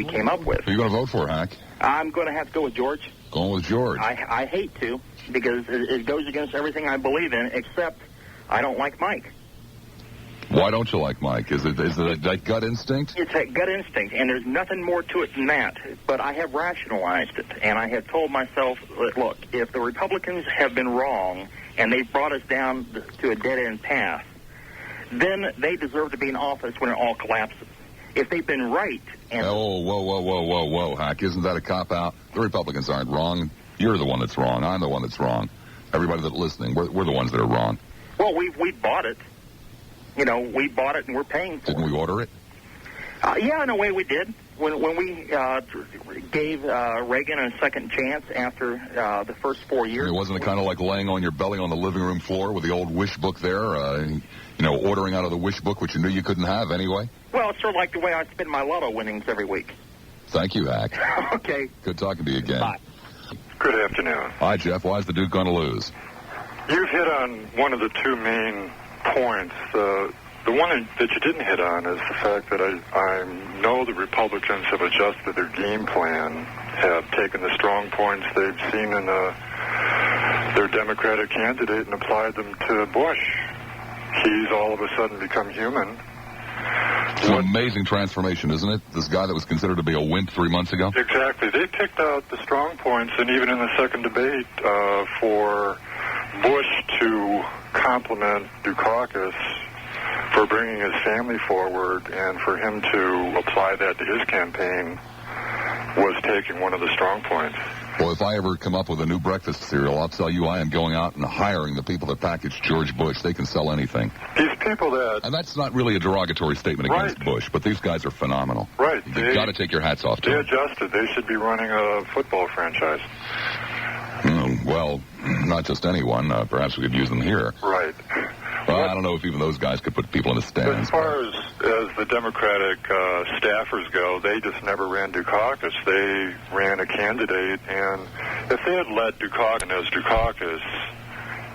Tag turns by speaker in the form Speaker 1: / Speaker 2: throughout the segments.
Speaker 1: we came up with.
Speaker 2: Who are you going to vote for, Hack?
Speaker 1: I'm going to have to go with George.
Speaker 2: Going with George.
Speaker 1: I hate to, because it goes against everything I believe in, except I don't like Mike.
Speaker 2: Why don't you like Mike? Is it that gut instinct?
Speaker 1: It's that gut instinct, and there's nothing more to it than that. But I have rationalized it, and I have told myself, look, if the Republicans have been wrong and they've brought us down to a dead-end path, then they deserve to be in office when it all collapses. If they've been right and...
Speaker 2: Oh, whoa, Hack. Isn't that a cop-out? The Republicans aren't wrong. You're the one that's wrong. I'm the one that's wrong. Everybody that's listening, we're the ones that are wrong.
Speaker 1: Well, we bought it. You know, we bought it and we're paying for it.
Speaker 2: Didn't we order it?
Speaker 1: Yeah, in a way we did. When we gave Reagan a second chance after the first 4 years.
Speaker 2: I mean, wasn't it kind of like laying on your belly on the living room floor with the old wish book there, ordering out of the wish book, which you knew you couldn't have anyway?
Speaker 1: Well, it's sort of like the way I spend my lotto winnings every week.
Speaker 2: Thank you, Hack.
Speaker 1: Okay.
Speaker 2: Good talking to you again.
Speaker 1: Bye.
Speaker 3: Good afternoon.
Speaker 2: Hi, Jeff. Why is the Duke going to lose?
Speaker 3: You've hit on one of the two main points. The one that you didn't hit on is the fact that I know the Republicans have adjusted their game plan, have taken the strong points they've seen in their Democratic candidate and applied them to Bush. He's all of a sudden become human.
Speaker 2: It's an amazing transformation, isn't it? This guy that was considered to be a wimp 3 months ago?
Speaker 3: Exactly. They picked out the strong points, and even in the second debate, for Bush to compliment Dukakis for bringing his family forward and for him to apply that to his campaign was taking one of the strong points.
Speaker 2: Well, if I ever come up with a new breakfast cereal, I'll tell you I am going out and hiring the people that package George Bush. They can sell anything.
Speaker 3: These people that...
Speaker 2: And that's not really a derogatory statement against Bush, but these guys are phenomenal.
Speaker 3: Right.
Speaker 2: You've got to take your hats off to
Speaker 3: them.
Speaker 2: them.
Speaker 3: They adjusted. They should be running a football franchise.
Speaker 2: Well, not just anyone. Perhaps we could use them here.
Speaker 3: Right.
Speaker 2: Well, I don't know if even those guys could put people in the stands.
Speaker 3: As far as the Democratic staffers go, they just never ran Dukakis. They ran a candidate, and if they had led Dukakis as Dukakis,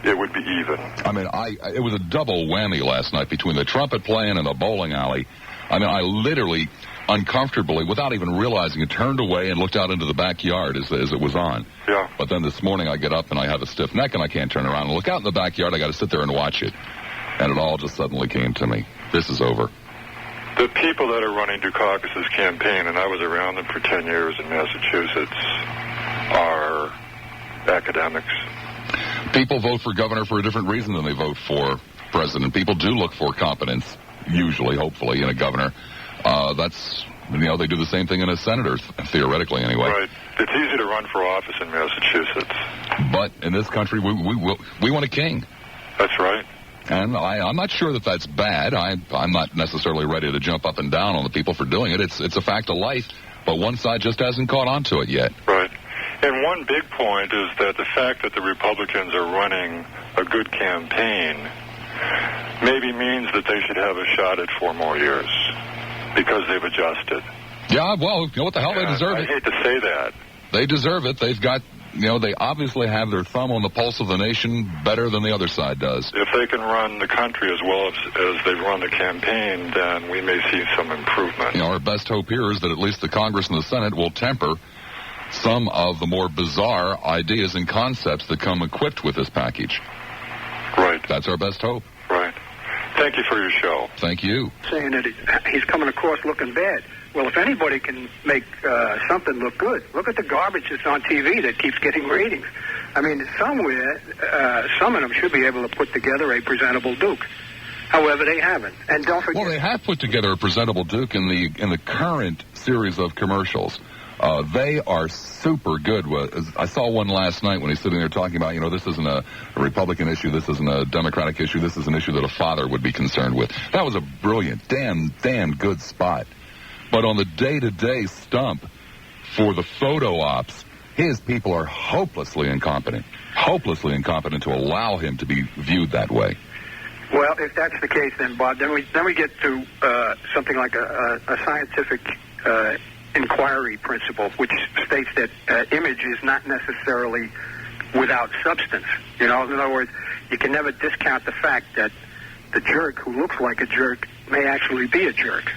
Speaker 3: it would be even.
Speaker 2: I mean, it was a double whammy last night between the trumpet playing and the bowling alley. I mean, I literally, uncomfortably, without even realizing it, turned away and looked out into the backyard as it was on.
Speaker 3: Yeah.
Speaker 2: But then this morning I get up and I have a stiff neck and I can't turn around and look out in the backyard. I got to sit there and watch it. And it all just suddenly came to me. This is over.
Speaker 3: The people that are running Dukakis' campaign, and I was around them for 10 years in Massachusetts, are academics.
Speaker 2: People vote for governor for a different reason than they vote for president. People do look for competence, usually, hopefully, in a governor. They do the same thing in a senator, theoretically, anyway.
Speaker 3: Right. It's easy to run for office in Massachusetts.
Speaker 2: But in this country, we want a king.
Speaker 3: That's right.
Speaker 2: And I'm not sure that that's bad. I'm not necessarily ready to jump up and down on the people for doing it. It's a fact of life, but one side just hasn't caught on to it yet.
Speaker 3: Right. And one big point is that the fact that the Republicans are running a good campaign maybe means that they should have a shot at 4 more years because they've adjusted.
Speaker 2: Yeah, well, you know what the hell? They deserve it.
Speaker 3: I hate to say that.
Speaker 2: They deserve it. They've got... they obviously have their thumb on the pulse of the nation better than the other side does.
Speaker 3: If they can run the country as well as they've run the campaign, then we may see some improvement.
Speaker 2: Our best hope here is that at least the Congress and the Senate will temper some of the more bizarre ideas and concepts that come equipped with this package.
Speaker 3: Right.
Speaker 2: That's our best hope.
Speaker 3: Right. Thank you for your show.
Speaker 2: Thank you.
Speaker 4: Saying that he's coming across looking bad. Well, if anybody can make something look good, look at the garbage that's on TV that keeps getting ratings. I mean, somewhere, some of them should be able to put together a presentable Duke. However, they haven't. And don't forget...
Speaker 2: Well, they have put together a presentable Duke in the current series of commercials. They are super good. I saw one last night when he's sitting there talking about, this isn't a Republican issue, this isn't a Democratic issue, this is an issue that a father would be concerned with. That was a brilliant, damn good spot. But on the day-to-day stump for the photo ops, his people are hopelessly incompetent to allow him to be viewed that way.
Speaker 4: Well, if that's the case, then, Bob, then we get to something like a scientific inquiry principle, which states that image is not necessarily without substance. In other words, you can never discount the fact that the jerk who looks like a jerk may actually be a jerk.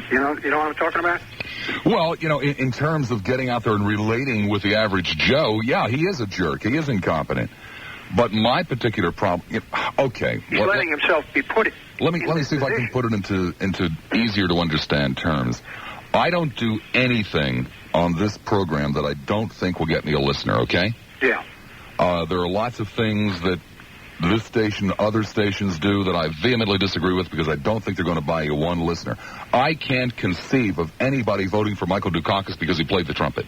Speaker 4: You know what I'm talking about?
Speaker 2: Well, in terms of getting out there and relating with the average Joe, yeah, he is a jerk. He is incompetent. But my particular problem, okay.
Speaker 4: He's letting himself be put in.
Speaker 2: Let me see if I can put it into easier to understand terms. I don't do anything on this program that I don't think will get me a listener, okay?
Speaker 4: Yeah.
Speaker 2: There are lots of things that this station, other stations do that I vehemently disagree with because I don't think they're going to buy you one listener. I can't conceive of anybody voting for Michael Dukakis because he played the trumpet.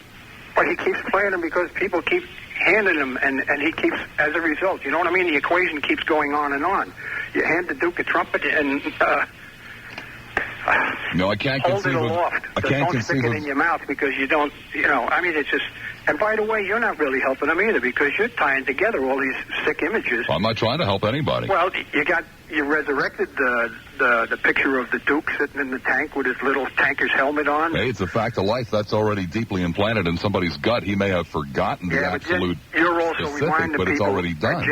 Speaker 4: But he keeps playing him because people keep handing him, and he keeps, as a result, you know what I mean? The equation keeps going on and on. You hand the Duke a trumpet and...
Speaker 2: no, I can't
Speaker 4: hold
Speaker 2: conceive
Speaker 4: it aloft.
Speaker 2: I can't
Speaker 4: don't stick it in your mouth because you don't, I mean, it's just... And by the way, you're not really helping them either because you're tying together all these sick images.
Speaker 2: Well, I'm not trying to help anybody.
Speaker 4: Well, you resurrected the picture of the Duke sitting in the tank with his little tanker's helmet on.
Speaker 2: Hey, it's a fact of life. That's already deeply implanted in somebody's gut. He may have forgotten the absolute
Speaker 4: you're also
Speaker 2: specific, but it's already done.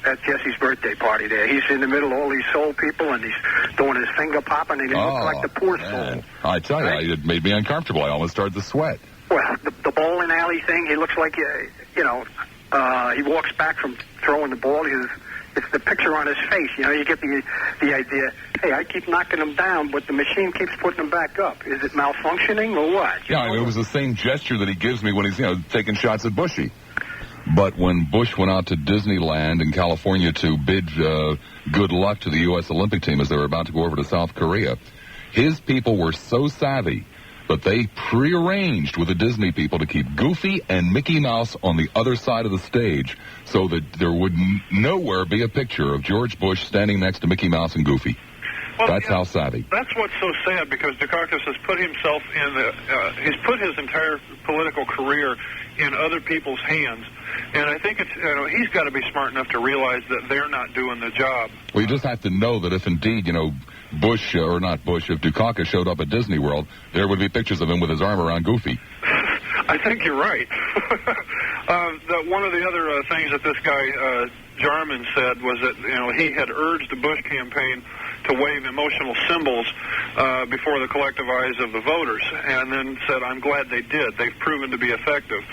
Speaker 4: At Jesse's birthday party there. He's in the middle of all these soul people, and he's doing his finger popping, and he looks like the poor soul.
Speaker 2: I tell you, it made me uncomfortable. I almost started to sweat.
Speaker 4: Well, the bowling alley thing, he looks like, he walks back from throwing the ball. It's the picture on his face. You get the idea, hey, I keep knocking him down, but the machine keeps putting him back up. Is it malfunctioning or what?
Speaker 2: Yeah, it was the same gesture that he gives me when he's, taking shots at Bushy. But when Bush went out to Disneyland in California to bid good luck to the U.S. Olympic team as they were about to go over to South Korea, his people were so savvy that they prearranged with the Disney people to keep Goofy and Mickey Mouse on the other side of the stage so that there would nowhere be a picture of George Bush standing next to Mickey Mouse and Goofy. Well, that's how savvy.
Speaker 3: That's what's so sad because Dukakis has put himself he's put his entire political career in other people's hands. And I think he's got to be smart enough to realize that they're not doing the job.
Speaker 2: Well, you just have to know that if indeed, Bush, or not Bush, if Dukakis showed up at Disney World, there would be pictures of him with his arm around Goofy.
Speaker 3: I think you're right. One of the other things that this guy, Jarman, said was that, he had urged the Bush campaign to wave emotional symbols before the collective eyes of the voters, and then said, I'm glad they did. They've proven to be effective.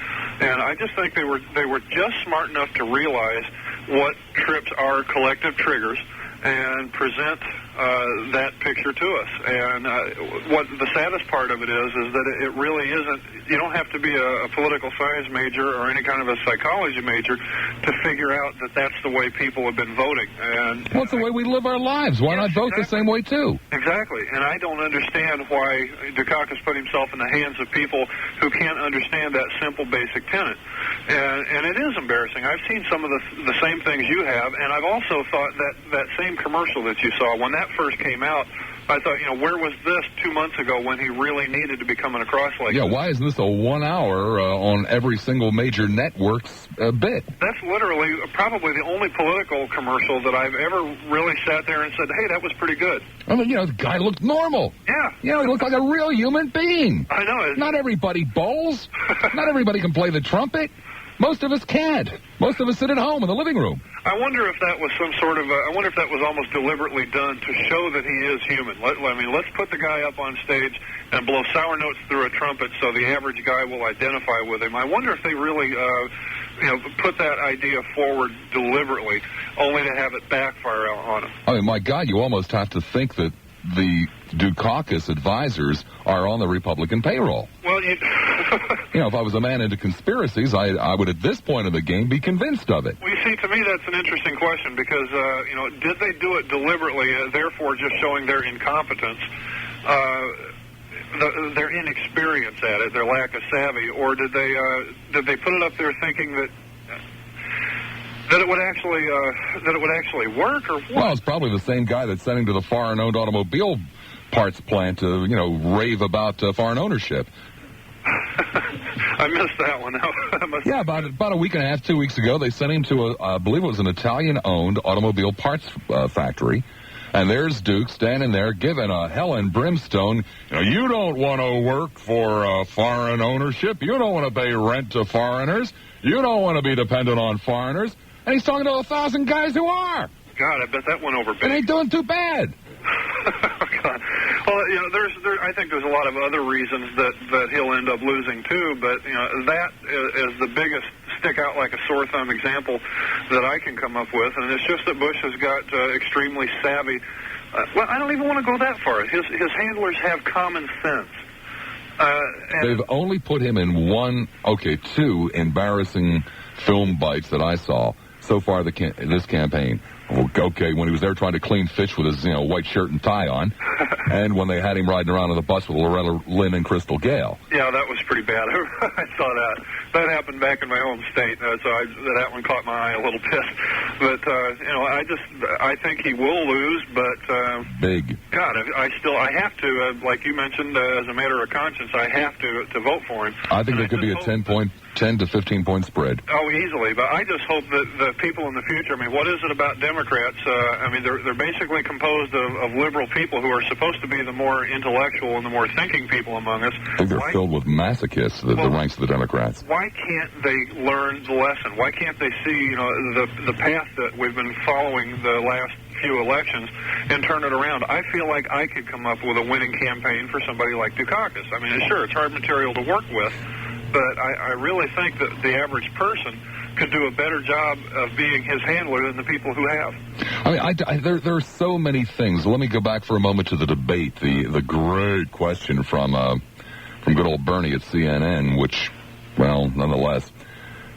Speaker 3: And I just think they were just smart enough to realize what trips our collective triggers and present that picture to us. And what the saddest part of it is that it really isn't. You don't have to be a political science major or any kind of a psychology major to figure out that that's the way people have been voting. And
Speaker 2: well, it's the way we live our lives. Why not vote the same way too?
Speaker 3: Exactly. And I don't understand why Dukakis put himself in the hands of people who can't understand that simple, basic tenet. And it is embarrassing. I've seen some of the same things you have, and I've also thought that same commercial that you saw, when that first came out, I thought, where was this 2 months ago when he really needed to be coming across like
Speaker 2: this?
Speaker 3: Yeah,
Speaker 2: why is this a 1 hour on every single major network's bit?
Speaker 3: That's literally probably the only political commercial that I've ever really sat there and said, hey, that was pretty good.
Speaker 2: I mean, the guy looked normal.
Speaker 3: Yeah.
Speaker 2: He looked like a real human being.
Speaker 3: I know.
Speaker 2: Not everybody bowls. Not everybody can play the trumpet. Most of us can't. Most of us sit at home in the living room.
Speaker 3: I wonder if that was some sort of I wonder if that was almost deliberately done to show that he is human. Let's put the guy up on stage and blow sour notes through a trumpet so the average guy will identify with him. I wonder if they really, put that idea forward deliberately, only to have it backfire on him.
Speaker 2: I mean, my God, you almost have to think that the Dukakis advisors are on the Republican payroll.
Speaker 3: Well,
Speaker 2: if I was a man into conspiracies, I would at this point of the game be convinced of it.
Speaker 3: Well, you see, to me that's an interesting question because, did they do it deliberately, therefore just showing their incompetence, their inexperience at it, their lack of savvy, or did they put it up there thinking that it would actually work, or what?
Speaker 2: Well, it's probably the same guy that's sending to the foreign-owned automobile parts plant to, rave about foreign ownership.
Speaker 3: I missed that one.
Speaker 2: Yeah, about a week and a half, 2 weeks ago, they sent him to I believe it was an Italian-owned automobile parts factory. And there's Duke standing there giving a hell and brimstone. You don't want to work for foreign ownership. You don't want to pay rent to foreigners. You don't want to be dependent on foreigners. And he's talking to 1,000 guys who are.
Speaker 3: God, I bet that went over big.
Speaker 2: And ain't doing too bad.
Speaker 3: God. Well, I think there's a lot of other reasons that he'll end up losing too, but that is the biggest stick out like a sore thumb example that I can come up with, and it's just that Bush has got extremely savvy. Well, I don't even want to go that far. His handlers have common sense.
Speaker 2: They've only put him in two embarrassing film bites that I saw so far this campaign. Okay, when he was there trying to clean fish with his white shirt and tie on, and when they had him riding around on the bus with Loretta Lynn and Crystal Gale.
Speaker 3: Yeah, that was pretty bad. I saw that. That happened back in my home state, so that one caught my eye a little bit. But I think he will lose. But
Speaker 2: big.
Speaker 3: God, I have to, like you mentioned, as a matter of conscience, I have to vote for him.
Speaker 2: I think there could be a 10 to 15 point spread.
Speaker 3: Oh, easily. But I just hope that the people in the future. I mean, what is it about Democrats? They're basically composed of liberal people who are supposed to be the more intellectual and the more thinking people among us.
Speaker 2: I think they're filled with masochists, the ranks of the Democrats.
Speaker 3: Why can't they learn the lesson? Why can't they see, the path that we've been following the last few elections and turn it around? I feel like I could come up with a winning campaign for somebody like Dukakis. I mean, sure, it's hard material to work with, but I really think that the average person could do a better job of being his handler than the people who have.
Speaker 2: I mean, there are so many things. Let me go back for a moment to the debate, the great question from good old Bernie at CNN, which, well, nonetheless,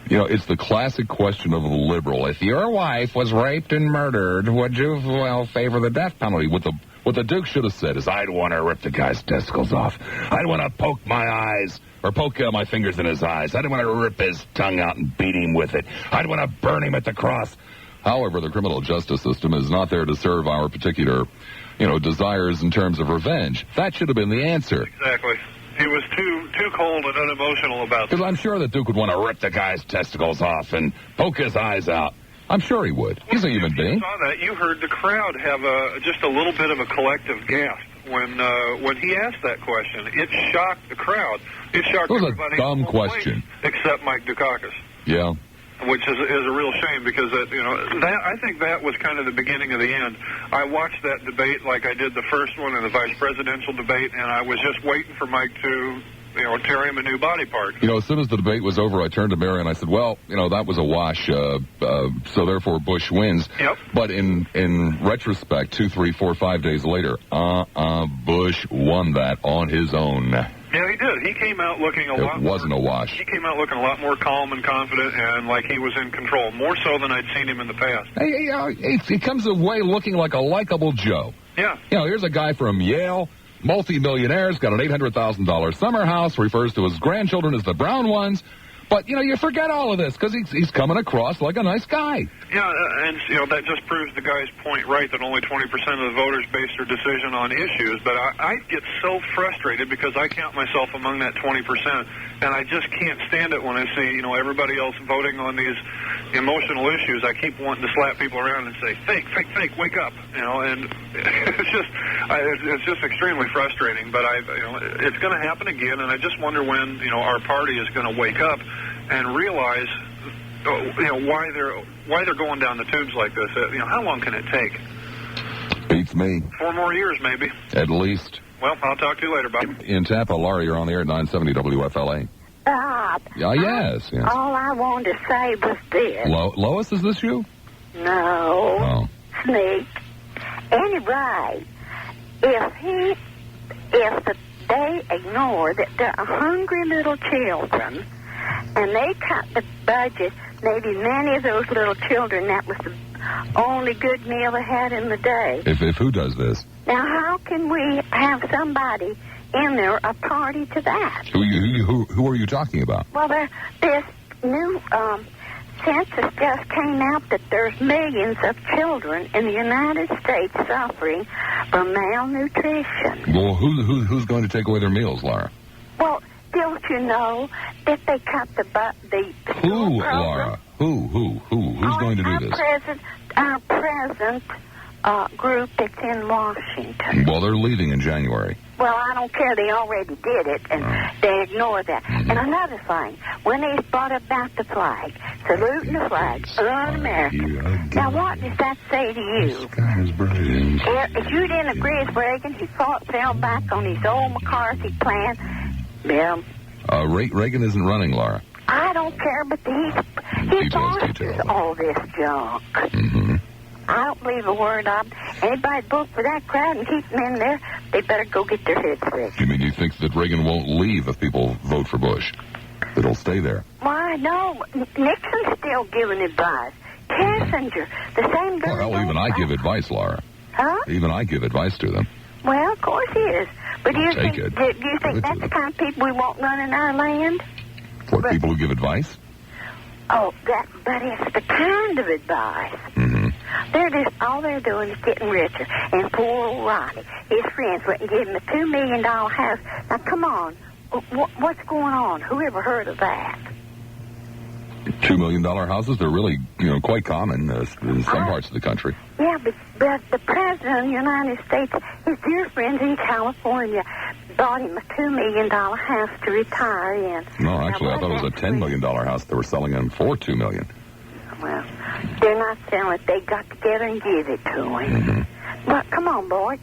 Speaker 2: it's the classic question of the liberal. If your wife was raped and murdered, would you, favor the death penalty? What the Duke should have said is, I'd want to rip the guy's testicles off. I'd want to poke my eyes, or poke my fingers in his eyes. I'd want to rip his tongue out and beat him with it. I'd want to burn him at the cross. However, the criminal justice system is not there to serve our particular, desires in terms of revenge. That should have been the answer.
Speaker 3: Exactly. He was too cold and unemotional about that.
Speaker 2: Because I'm sure the Duke would want to rip the guy's testicles off and poke his eyes out. I'm sure he would. He's a human being.
Speaker 3: You saw that. You heard the crowd have just a little bit of a collective gasp when he asked that question. It shocked the crowd. It shocked everybody.
Speaker 2: It was a dumb question.
Speaker 3: Except Mike Dukakis.
Speaker 2: Yeah.
Speaker 3: Which is a real shame because I think that was kind of the beginning of the end. I watched that debate like I did the first one and the vice presidential debate, and I was just waiting for Mike to tear him a new body part.
Speaker 2: As soon as the debate was over, I turned to Mary and I said, well, that was a wash, so therefore Bush wins.
Speaker 3: Yep.
Speaker 2: But in retrospect, 2, 3, 4, 5 days later, Bush won that on his own.
Speaker 3: Yeah, he did. He came out looking a wash. He came out looking a lot more calm and confident and like he was in control, more so than I'd seen him in the past.
Speaker 2: He comes away looking like a likable Joe.
Speaker 3: Yeah.
Speaker 2: Here's a guy from Yale, multi-millionaire's got an $800,000 summer house, refers to his grandchildren as the brown ones. But, you forget all of this because he's coming across like a nice guy.
Speaker 3: Yeah, and, that just proves the guy's point right that only 20% of the voters base their decision on issues. But I get so frustrated because I count myself among that 20%, and I just can't stand it when I see, everybody else voting on these emotional issues. I keep wanting to slap people around and say, fake, wake up, and it's just extremely frustrating. But it's going to happen again, and I just wonder when, our party is going to wake up and realize, why they're going down the tubes like this. How long can it take?
Speaker 2: Beats me.
Speaker 3: 4 more years, maybe.
Speaker 2: At least.
Speaker 3: Well, I'll talk to you later, Bob.
Speaker 2: In Tampa, Laurie, you're on the air at 970 WFLA.
Speaker 5: Bob.
Speaker 2: Yes.
Speaker 5: All I wanted to say was this.
Speaker 2: Lois, is this you?
Speaker 5: No.
Speaker 2: Oh.
Speaker 5: Sneak. Anyway, if they ignore that there are hungry little children and they cut the budget, maybe many of those little children, that was the only good meal they had in the day.
Speaker 2: If who does this?
Speaker 5: Now, how can we have somebody in there a party to that?
Speaker 2: Who are you talking about?
Speaker 5: Well, this new census just came out that there's millions of children in the United States suffering from malnutrition.
Speaker 2: Well, who's going to take away their meals, Laura?
Speaker 5: Well, don't you know that they cut the
Speaker 2: Who, Laura? Who? Who's going to do this?
Speaker 5: Our present group that's in Washington.
Speaker 2: Well, they're leaving in January.
Speaker 5: Well, I don't care. They already did it, and they ignore that. And another thing, when they brought about the flag, saluting the flag, un-American. Now, what does that say to you? If you didn't agree with Reagan, he fell back on his old McCarthy plan. Yeah.
Speaker 2: Reagan isn't running, Laura.
Speaker 5: I don't care, but he sponsors all this junk.
Speaker 2: Mm-hmm.
Speaker 5: I don't believe a word of it. Anybody vote for that crowd and keep them in there, they better go get their heads fixed.
Speaker 2: You mean you think that Reagan won't leave if people vote for Bush? That he'll stay there?
Speaker 5: Why, no. Nixon's still giving advice. Kissinger, the same guy.
Speaker 2: Well, even I give advice, Laura.
Speaker 5: Huh?
Speaker 2: Even I give advice to them.
Speaker 5: Well, of course he is. But do you think
Speaker 2: Give
Speaker 5: that's the kind of people we want running our land?
Speaker 2: What, people who give advice?
Speaker 5: Oh, but it's the kind of advice.
Speaker 2: Mm-hmm.
Speaker 5: All they're doing is getting richer. And poor old Ronnie, his friends went and gave him a $2 million house. Now, come on. What's going on? Who ever heard of that?
Speaker 2: $2 million houses, they're really, quite common in some parts of the country.
Speaker 5: Yeah, but the President of the United States, his dear friends in California, bought him a $2 million house to retire in.
Speaker 2: No, actually, I thought it was a $10 million house they were selling him for $2 million.
Speaker 5: Well, they're not selling it. They got together and give it to him.
Speaker 2: Mm-hmm.
Speaker 5: But come on, boy.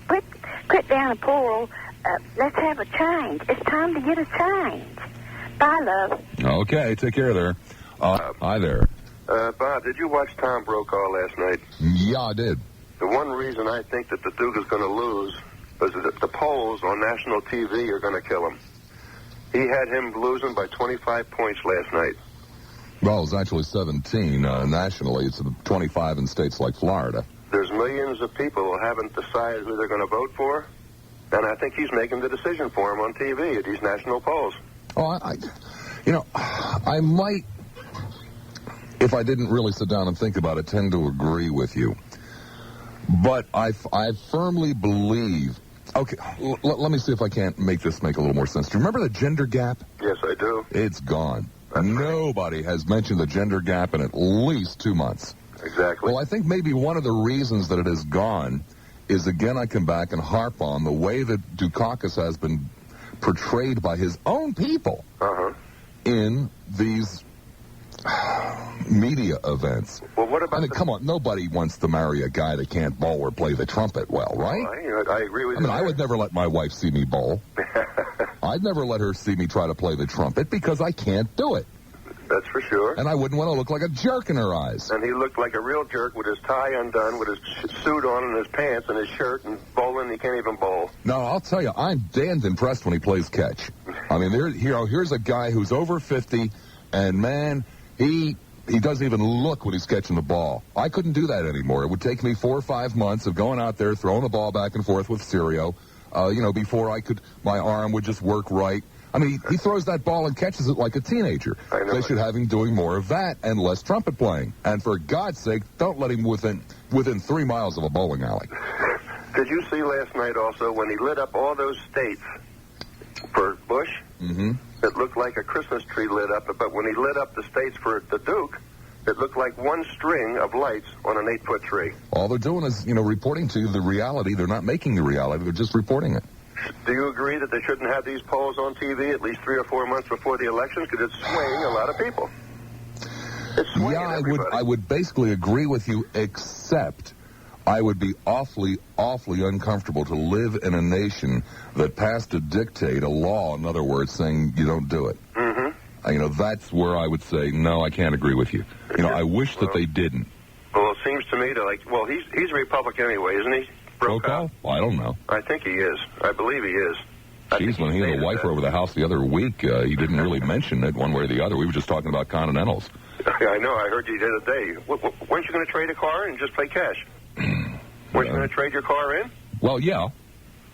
Speaker 5: Quit down a poor old... let's have a change. It's time to get a change. Bye, love.
Speaker 2: Okay, take care there. Hi there.
Speaker 6: Bob, did you watch Tom Brokaw last night?
Speaker 2: Yeah, I did.
Speaker 6: The one reason I think that the Duke is going to lose is that the polls on national TV are going to kill him. He had him losing by 25 points last night.
Speaker 2: Well, it's actually 17 nationally. It's 25 in states like Florida.
Speaker 6: There's millions of people who haven't decided who they're going to vote for, and I think he's making the decision for him on TV at these national polls.
Speaker 2: Oh, I might, if I didn't really sit down and think about it, tend to agree with you. But I firmly believe... Okay, let me see if I can't make this make a little more sense. Do you remember the gender gap?
Speaker 6: Yes, I do.
Speaker 2: It's gone. Nobody has mentioned the gender gap in at least 2 months.
Speaker 6: Exactly.
Speaker 2: Well, I think maybe one of the reasons that it is gone is, again, I come back and harp on the way that Dukakis has been portrayed by his own people in these media events.
Speaker 6: Well, what about...
Speaker 2: come on, nobody wants to marry a guy that can't bowl or play the trumpet well, right?
Speaker 6: I agree with you.
Speaker 2: I would never let my wife see me bowl. I'd never let her see me try to play the trumpet because I can't do it.
Speaker 6: That's for sure.
Speaker 2: And I wouldn't want to look like a jerk in her eyes.
Speaker 6: And he looked like a real jerk with his tie undone, with his suit on and his pants and his shirt, and bowling, he can't even bowl.
Speaker 2: No, I'll tell you, I'm damned impressed when he plays catch. I mean, here's a guy who's over 50, and man, he doesn't even look when he's catching the ball. I couldn't do that anymore. It would take me 4 or 5 months of going out there, throwing the ball back and forth with Sirio, before my arm would just work right. I mean, he throws that ball and catches it like a teenager. They should have him doing more of that and less trumpet playing. And for God's sake, don't let him within 3 miles of a bowling alley.
Speaker 6: Did you see last night also when he lit up all those states for Bush?
Speaker 2: Mm-hmm.
Speaker 6: It looked like a Christmas tree lit up, but when he lit up the states for the Duke, it looked like one string of lights on an 8-foot tree.
Speaker 2: All they're doing is, reporting to you the reality. They're not making the reality. They're just reporting it.
Speaker 6: Do you agree that they shouldn't have these polls on TV at least 3 or 4 months before the elections? Because it's swaying a lot of people. It's swaying everybody.
Speaker 2: I would basically agree with you, except I would be awfully, awfully uncomfortable to live in a nation that passed a dictate, a law, in other words, saying you don't do it.
Speaker 6: Mm-hmm.
Speaker 2: That's where I would say, no, I can't agree with you. I wish that they didn't.
Speaker 6: Well, it seems to me he's a Republican anyway, isn't he?
Speaker 2: Brokaw? Well, I don't know.
Speaker 6: I think he is. I believe he is.
Speaker 2: Geez, when he and the wife were over the house the other week, he didn't really mention it one way or the other. We were just talking about Continentals.
Speaker 6: I know. I heard you the other day. Weren't you going to trade a car and just play cash? Weren't you going to trade your car in?
Speaker 2: Well, yeah.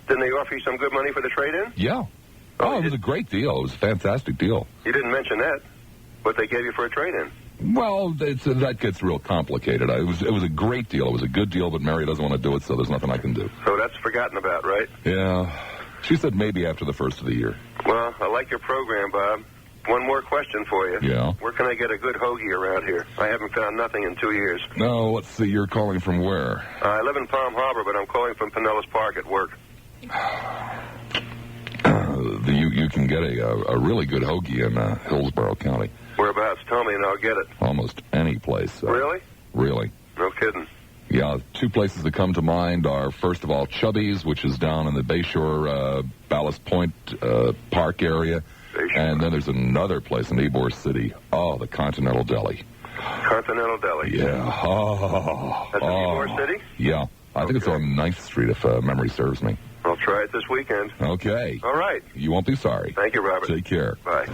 Speaker 6: Didn't they offer you some good money for the trade-in?
Speaker 2: Yeah. Oh, it was a great deal. It was a fantastic deal.
Speaker 6: You didn't mention that. What they gave you for a trade-in.
Speaker 2: Well, that gets real complicated. It was a great deal. It was a good deal, but Mary doesn't want to do it, so there's nothing I can do.
Speaker 6: So that's forgotten about, right?
Speaker 2: Yeah. She said maybe after the first of the year.
Speaker 6: Well, I like your program, Bob. One more question for you.
Speaker 2: Yeah?
Speaker 6: Where can I get a good hoagie around here? I haven't found nothing in 2 years.
Speaker 2: No, let's see. You're calling from where?
Speaker 6: I live in Palm Harbor, but I'm calling from Pinellas Park at work.
Speaker 2: you can get a really good hoagie in Hillsborough County.
Speaker 6: Whereabouts? Tell me and I'll get it.
Speaker 2: Almost any place.
Speaker 6: Really?
Speaker 2: Really.
Speaker 6: No kidding.
Speaker 2: Yeah, two places that come to mind are, first of all, Chubby's, which is down in the Bayshore Ballast Point Park area. Bayshore. And then there's another place in Ybor City. Oh, the Continental Deli.
Speaker 6: Continental Deli.
Speaker 2: Yeah. Oh.
Speaker 6: That's in Ybor City?
Speaker 2: Yeah. I think it's on 9th Street, if memory serves me.
Speaker 6: I'll try it this weekend.
Speaker 2: Okay.
Speaker 6: All right.
Speaker 2: You won't be sorry.
Speaker 6: Thank you, Robert.
Speaker 2: Take care.
Speaker 6: Bye.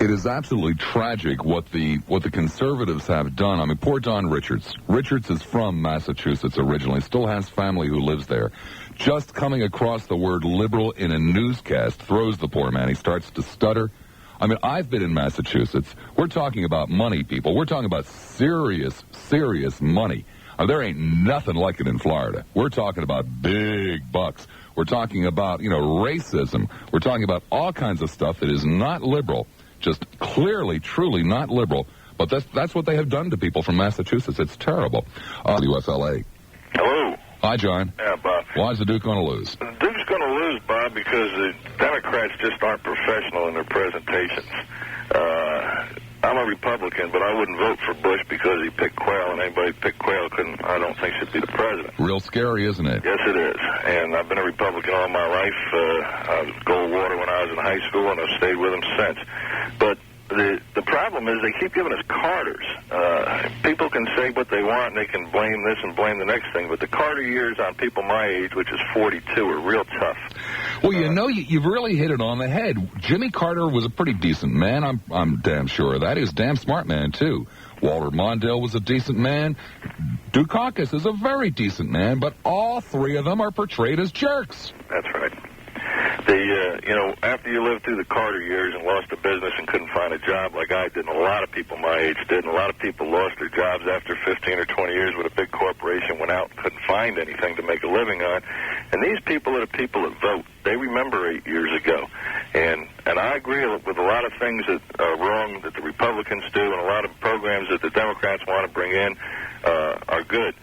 Speaker 2: It is absolutely tragic what the conservatives have done. I mean, poor Don Richards. Richards is from Massachusetts originally, still has family who lives there. Just coming across the word liberal in a newscast throws the poor man. He starts to stutter. I mean, I've been in Massachusetts. We're talking about money, people. We're talking about serious, serious money. There ain't nothing like it in Florida. We're talking about big bucks. We're talking about, racism. We're talking about all kinds of stuff that is not liberal, just clearly, truly not liberal. But that's what they have done to people from Massachusetts. It's terrible. WFLA.
Speaker 7: Hello.
Speaker 2: Hi, John.
Speaker 7: Yeah, Bob.
Speaker 2: Why is the Duke going to lose?
Speaker 7: The Duke's going to lose, Bob, because the Democrats just aren't professional in their presentations. I'm a Republican, but I wouldn't vote for Bush because he picked Quayle, and anybody who picked Quayle I don't think should be the president.
Speaker 2: Real scary, isn't it?
Speaker 7: Yes, it is. And I've been a Republican all my life. I was Goldwater when I was in high school, and I've stayed with him since. But the problem is they keep giving us Carters. People can say what they want, and they can blame this and blame the next thing, but the Carter years on people my age, which is 42, are real tough.
Speaker 2: Well, you've really hit it on the head. Jimmy Carter was a pretty decent man. I'm damn sure of that. He was a damn smart man, too. Walter Mondale was a decent man. Dukakis is a very decent man, but all three of them are portrayed as jerks.
Speaker 7: That's right. After you lived through the Carter years and lost a business and couldn't find a job like I did, and a lot of people my age did, and a lot of people lost their jobs after 15 or 20 years with a big corporation, went out and couldn't find anything to make a living on. And these people are the people that vote. They remember 8 years ago. And I agree with a lot of things that are wrong that the Republicans do, and a lot of programs that the Democrats want to bring in are good.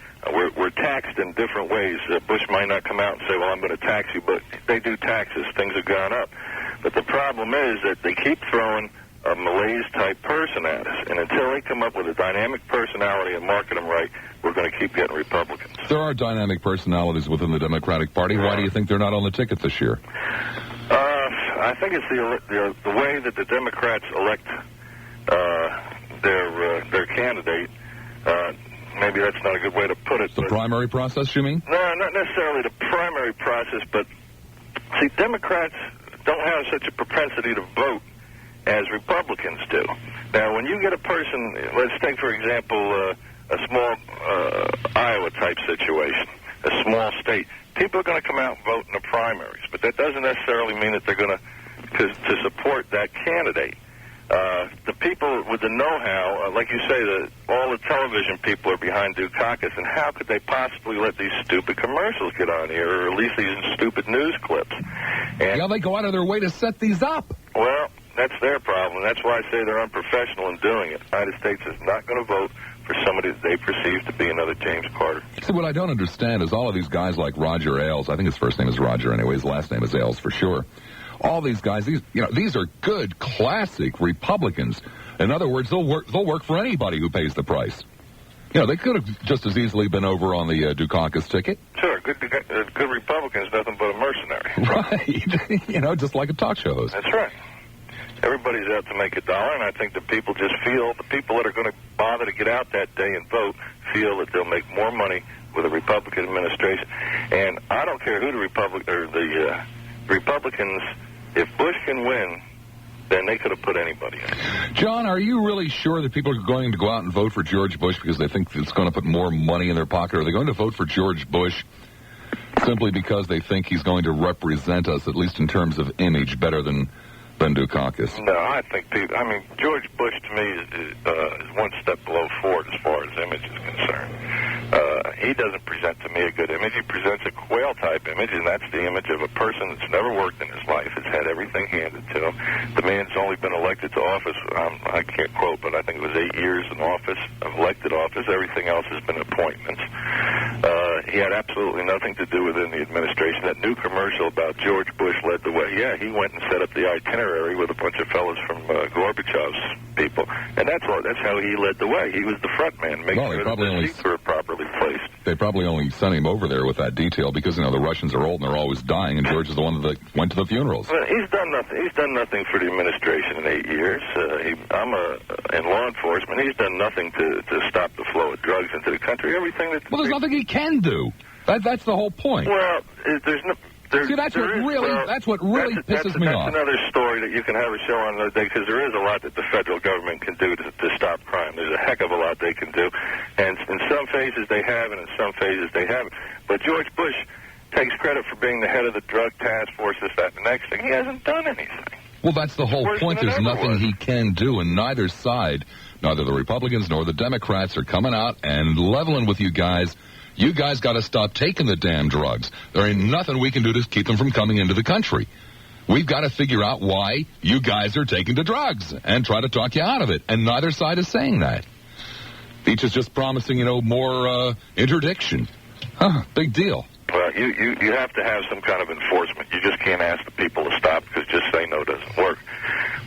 Speaker 7: We're taxed in different ways. Bush might not come out and say, well, I'm going to tax you, but they do taxes. Things have gone up. But the problem is that they keep throwing a malaise-type person at us. And until they come up with a dynamic personality and market them right, we're going to keep getting Republicans.
Speaker 2: There are dynamic personalities within the Democratic Party. Why do you think they're not on the ticket this year?
Speaker 7: I think it's the way that the Democrats elect their candidate. Maybe that's not a good way to put it.
Speaker 2: The primary process, you mean?
Speaker 7: No, not necessarily the primary process, but, see, Democrats don't have such a propensity to vote as Republicans do. Now, when you get a person, let's take, for example, a small Iowa-type situation, a small state, people are going to come out and vote in the primaries, but that doesn't necessarily mean that they're going to support that candidate. The people with the know-how, like you say, all the television people are behind Dukakis, and how could they possibly let these stupid commercials get on here, or at least these stupid news clips? And
Speaker 2: they go out of their way to set these up.
Speaker 7: Well, that's their problem. That's why I say they're unprofessional in doing it. The United States is not going to vote for somebody that they perceive to be another James Carter.
Speaker 2: See, what I don't understand is all of these guys like Roger Ailes. I think his first name is Roger anyway. His last name is Ailes for sure. All these guys, these are good, classic Republicans. In other words, they'll work for anybody who pays the price. They could have just as easily been over on the Dukakis ticket.
Speaker 7: Sure, good Republicans, nothing but a mercenary.
Speaker 2: Right. Just like a talk show host.
Speaker 7: That's right. Everybody's out to make a dollar, and I think the people just feel, the people that are going to bother to get out that day and vote, feel that they'll make more money with a Republican administration. And I don't care who the Republicans, if Bush can win, then they could have put anybody in.
Speaker 2: John, are you really sure that people are going to go out and vote for George Bush because they think it's going to put more money in their pocket? Or are they going to vote for George Bush simply because they think he's going to represent us, at least in terms of image, better than Dukakis?
Speaker 7: No, I think George Bush to me is one step below Ford as far as image is concerned. he doesn't present to me a good image. He presents a quail-type image, and that's the image of a person that's never worked in his life, has had everything handed to him. The man's only been elected to office, I can't quote, but I think it was 8 years in office, of elected office. Everything else has been appointments. He had absolutely nothing to do within the administration. That new commercial about George Bush led the way. Yeah, he went and set up the itinerary with a bunch of fellas from Gorbachev's people, and that's how he led the way. He was the front man, making sure that the seats were properly placed.
Speaker 2: They probably only sent him over there with that detail because, the Russians are old and they're always dying, and George is the one that went to the funerals.
Speaker 7: Well, he's done nothing. He's done nothing for the administration in 8 years. I'm in law enforcement. He's done nothing to stop the flow of drugs into the country. Everything that...
Speaker 2: Well, there's nothing he can do. That's the whole point.
Speaker 7: Well, there's no...
Speaker 2: See, that's what really pisses me off.
Speaker 7: That's another story that you can have a show on another day, because there is a lot that the federal government can do to stop crime. There's a heck of a lot they can do. And in some phases they have, and in some phases they haven't. But George Bush takes credit for being the head of the drug task force, this, that, and the next thing. He hasn't done anything.
Speaker 2: Well, that's the whole point. There's nothing he can do, and neither side, neither the Republicans nor the Democrats, are coming out and leveling with you guys. You guys got to stop taking the damn drugs. There ain't nothing we can do to keep them from coming into the country. We've got to figure out why you guys are taking the drugs and try to talk you out of it. And neither side is saying that. Each is just promising, more interdiction. Big deal.
Speaker 7: Well, you have to have some kind of enforcement. You just can't ask the people to stop, because just say no doesn't work.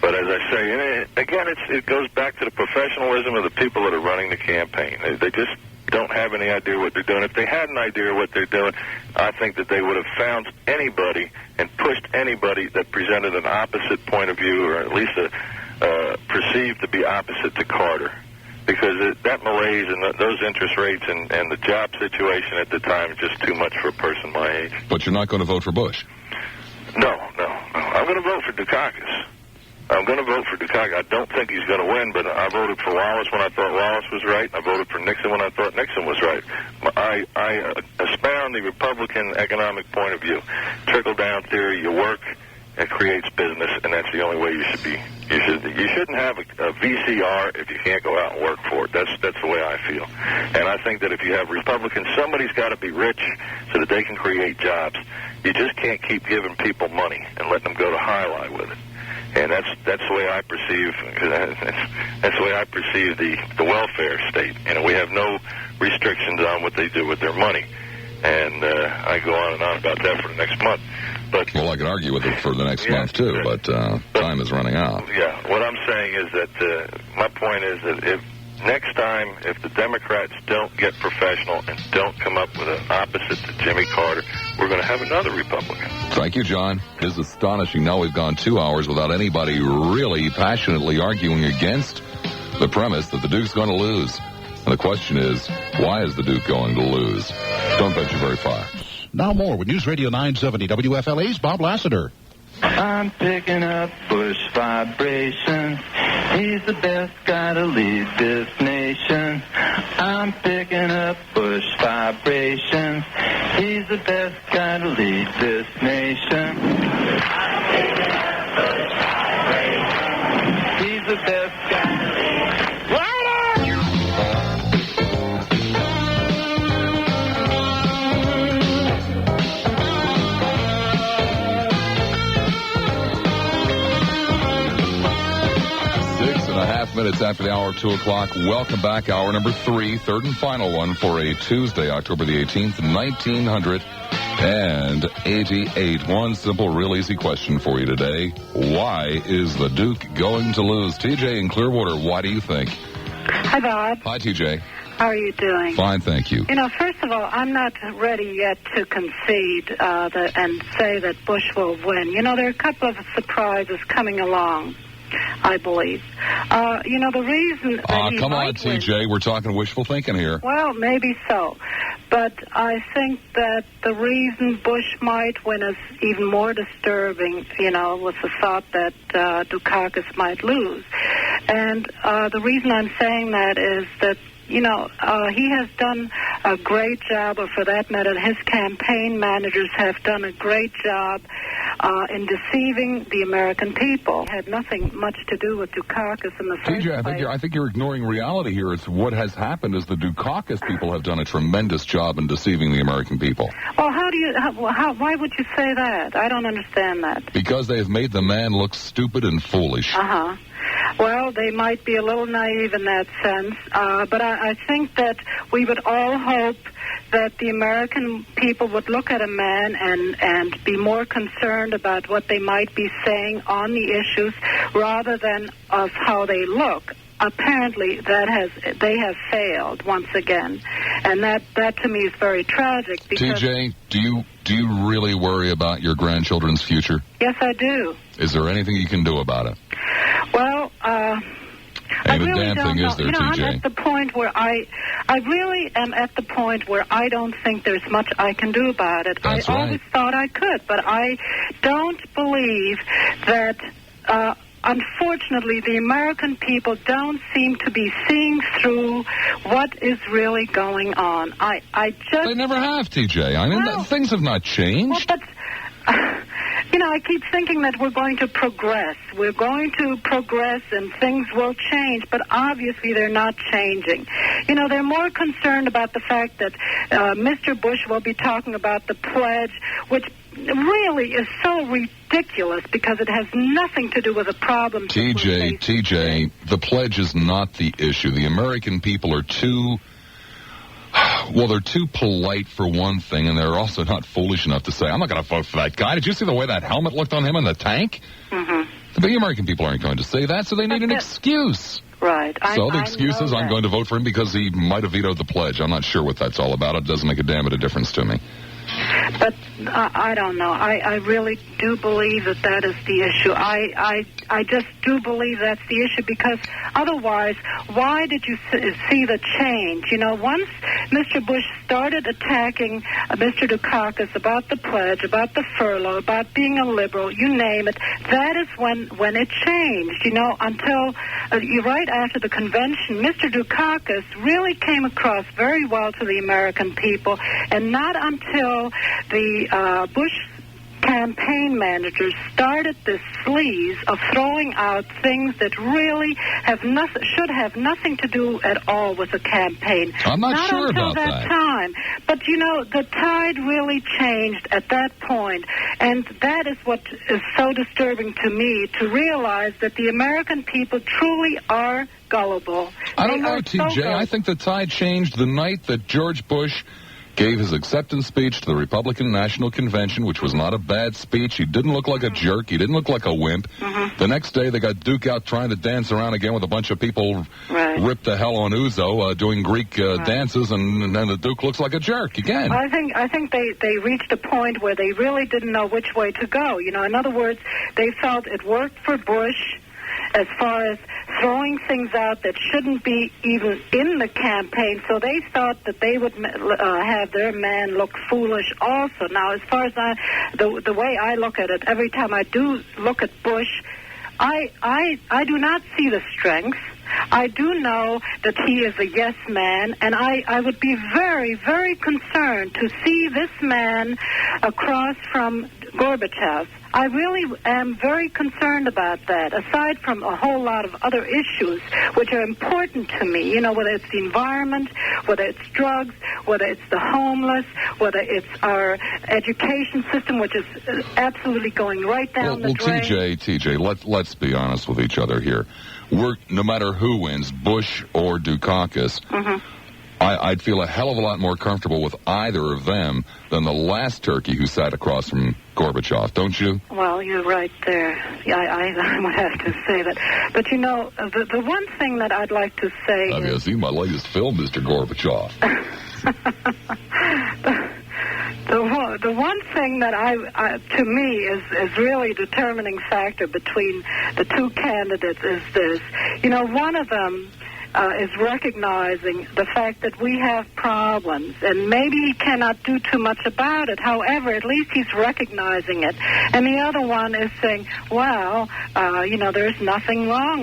Speaker 7: But as I say, again, it goes back to the professionalism of the people that are running the campaign. They just don't have any idea what they're doing. If they had an idea what they're doing, I think that they would have found anybody and pushed anybody that presented an opposite point of view, or at least perceived to be opposite to Carter. Because that malaise and those interest rates and the job situation at the time is just too much for a person my age.
Speaker 2: But you're not going to vote for Bush?
Speaker 7: No. I'm going to vote for Dukakis. I'm going to vote for Dukakis. I don't think he's going to win, but I voted for Wallace when I thought Wallace was right. I voted for Nixon when I thought Nixon was right. I espound the Republican economic point of view. Trickle-down theory, you work, it creates business, and that's the only way you should be. You shouldn't have a VCR if you can't go out and work for it. That's the way I feel. And I think that if you have Republicans, somebody's got to be rich so that they can create jobs. You just can't keep giving people money and letting them go to highlight with it. And that's the way I perceive the welfare state. We have no restrictions on what they do with their money. And I go on and on about that for the next month. But
Speaker 2: well, I can argue with it for the next month too, but time is running out.
Speaker 7: Yeah, what I'm saying is that my point is that if the Democrats don't get professional and don't come up with an opposite to Jimmy Carter, we're going to have another Republican.
Speaker 2: Thank you, John. It is astonishing. Now we've gone 2 hours without anybody really passionately arguing against the premise that the Duke's going to lose. And the question is, why is the Duke going to lose? Don't venture very far.
Speaker 8: Now more with News Radio 970 WFLA's Bob Lassiter.
Speaker 9: I'm picking up Bush vibrations. He's the best guy to lead this nation. I'm picking up Bush vibrations. He's the best guy to lead this nation. I'm picking up Bush vibrations. He's the best guy to lead.
Speaker 2: 6.5 minutes after the hour of 2 o'clock. Welcome back. Hour number 3, third and final one for a Tuesday, October the 18th, 1988. One simple, real easy question for you today. Why is the Duke going to lose? TJ in Clearwater, why do you think?
Speaker 10: Hi, Bob.
Speaker 2: Hi, TJ.
Speaker 10: How are you doing?
Speaker 2: Fine, thank you.
Speaker 10: First of all, I'm not ready yet to concede and say that Bush will win. There are a couple of surprises coming along, I believe. The reason that
Speaker 2: come on, TJ. We're talking wishful thinking here.
Speaker 10: Well, maybe so. But I think that the reason Bush might win is even more disturbing, with the thought that Dukakis might lose. And the reason I'm saying that is that he has done a great job, or for that matter, his campaign managers have done a great job in deceiving the American people. It had nothing much to do with Dukakis in the first
Speaker 2: TJ,
Speaker 10: place.
Speaker 2: I think you're ignoring reality here. It's what has happened is the Dukakis people have done a tremendous job in deceiving the American people.
Speaker 10: Well, why would you say that? I don't understand that.
Speaker 2: Because they have made the man look stupid and foolish.
Speaker 10: Uh-huh. Well, they might be a little naive in that sense, but I think that we would all hope that the American people would look at a man and be more concerned about what they might be saying on the issues rather than of how they look. Apparently, they have failed once again, and that to me is very tragic. Because
Speaker 2: TJ, do you really worry about your grandchildren's future?
Speaker 10: Yes, I do.
Speaker 2: Is there anything you can do about it?
Speaker 10: Well, I really
Speaker 2: damn
Speaker 10: don't
Speaker 2: thing
Speaker 10: know.
Speaker 2: is there,
Speaker 10: I'm
Speaker 2: TJ.
Speaker 10: at the point where I really am at the point where I don't think there's much I can do about it.
Speaker 2: That's
Speaker 10: I
Speaker 2: right.
Speaker 10: always thought I could, but I don't believe that. Unfortunately, the American people don't seem to be seeing through what is really going on.
Speaker 2: They never have, TJ. I mean, things have not changed.
Speaker 10: Well, but I keep thinking that we're going to progress. We're going to progress and things will change, but obviously they're not changing. They're more concerned about the fact that Mr. Bush will be talking about the pledge, which really is so ridiculous because it has nothing to do with the problem.
Speaker 2: TJ, the pledge is not the issue. The American people are they're too polite for one thing, and they're also not foolish enough to say, I'm not going to vote for that guy. Did you see the way that helmet looked on him in the tank?
Speaker 10: Mm-hmm.
Speaker 2: But the American people aren't going to say that, so they need an excuse.
Speaker 10: Right.
Speaker 2: So the excuse is I'm going to vote for him because he might have vetoed the pledge. I'm not sure what that's all about. It doesn't make a damn bit of difference to me.
Speaker 10: But I don't know. I really do believe that is the issue. I just do believe that's the issue because otherwise, why did you see the change? Once Mr. Bush started attacking Mr. Dukakis about the pledge, about the furlough, about being a liberal, you name it, that is when it changed. Until right after the convention, Mr. Dukakis really came across very well to the American people, and not until the Bush campaign managers started this sleaze of throwing out things that really should have nothing to do at all with the campaign.
Speaker 2: I'm not sure
Speaker 10: until
Speaker 2: about
Speaker 10: that time. But, the tide really changed at that point, and that is what is so disturbing to me, to realize that the American people truly are gullible.
Speaker 2: I don't know, TJ. I think the tide changed the night that George Bush gave his acceptance speech to the Republican National Convention, which was not a bad speech. He didn't look like a jerk. He didn't look like a wimp.
Speaker 10: Mm-hmm.
Speaker 2: The next day, they got Duke out trying to dance around again with a bunch of people ripped to hell on Uzo doing Greek dances, and the Duke looks like a jerk again.
Speaker 10: I think they reached a point where they really didn't know which way to go. In other words, they felt it worked for Bush as far as throwing things out that shouldn't be even in the campaign, so they thought that they would have their man look foolish also. Now, as far as the way I look at it, every time I do look at Bush, I do not see the strength. I do know that he is a yes man, and I would be very, very concerned to see this man across from Gorbachev. I really am very concerned about that, aside from a whole lot of other issues which are important to me, whether it's the environment, whether it's drugs, whether it's the homeless, whether it's our education system, which is absolutely going right down the drain.
Speaker 2: TJ, let's be honest with each other here. No matter who wins, Bush or Dukakis, I'd feel a hell of a lot more comfortable with either of them than the last turkey who sat across from Gorbachev, don't you?
Speaker 10: Well, you're right there. Yeah, I would have to say that. But, the one thing that I'd like to say
Speaker 2: Have you seen my latest film, Mr. Gorbachev?
Speaker 10: The one thing that to me is really a determining factor between the two candidates is this. One of them is recognizing the fact that we have problems, and maybe he cannot do too much about it. However, at least he's recognizing it. And the other one is saying, well, there's nothing wrong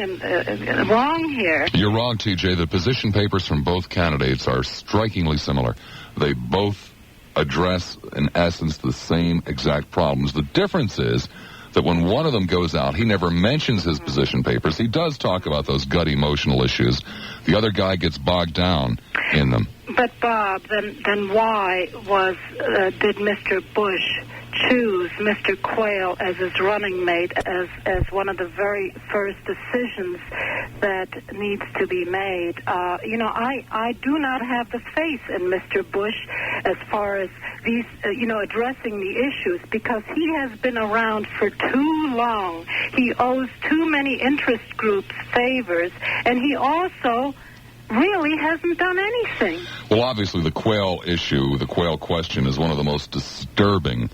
Speaker 10: here.
Speaker 2: You're wrong, TJ. The position papers from both candidates are strikingly similar. They both address, in essence, the same exact problems. The difference is that when one of them goes out, he never mentions his position papers. He does talk about those gut emotional issues. The other guy gets bogged down in them.
Speaker 10: But, Bob, then why did Mr. Bush choose Mr. Quayle as his running mate as one of the very first decisions that needs to be made? I do not have the faith in Mr. Bush as far as these, addressing the issues, because he has been around for too long. He owes too many interest groups favors, and he also really hasn't done anything.
Speaker 2: Well, obviously, the Quayle issue, the Quayle question, is one of the most disturbing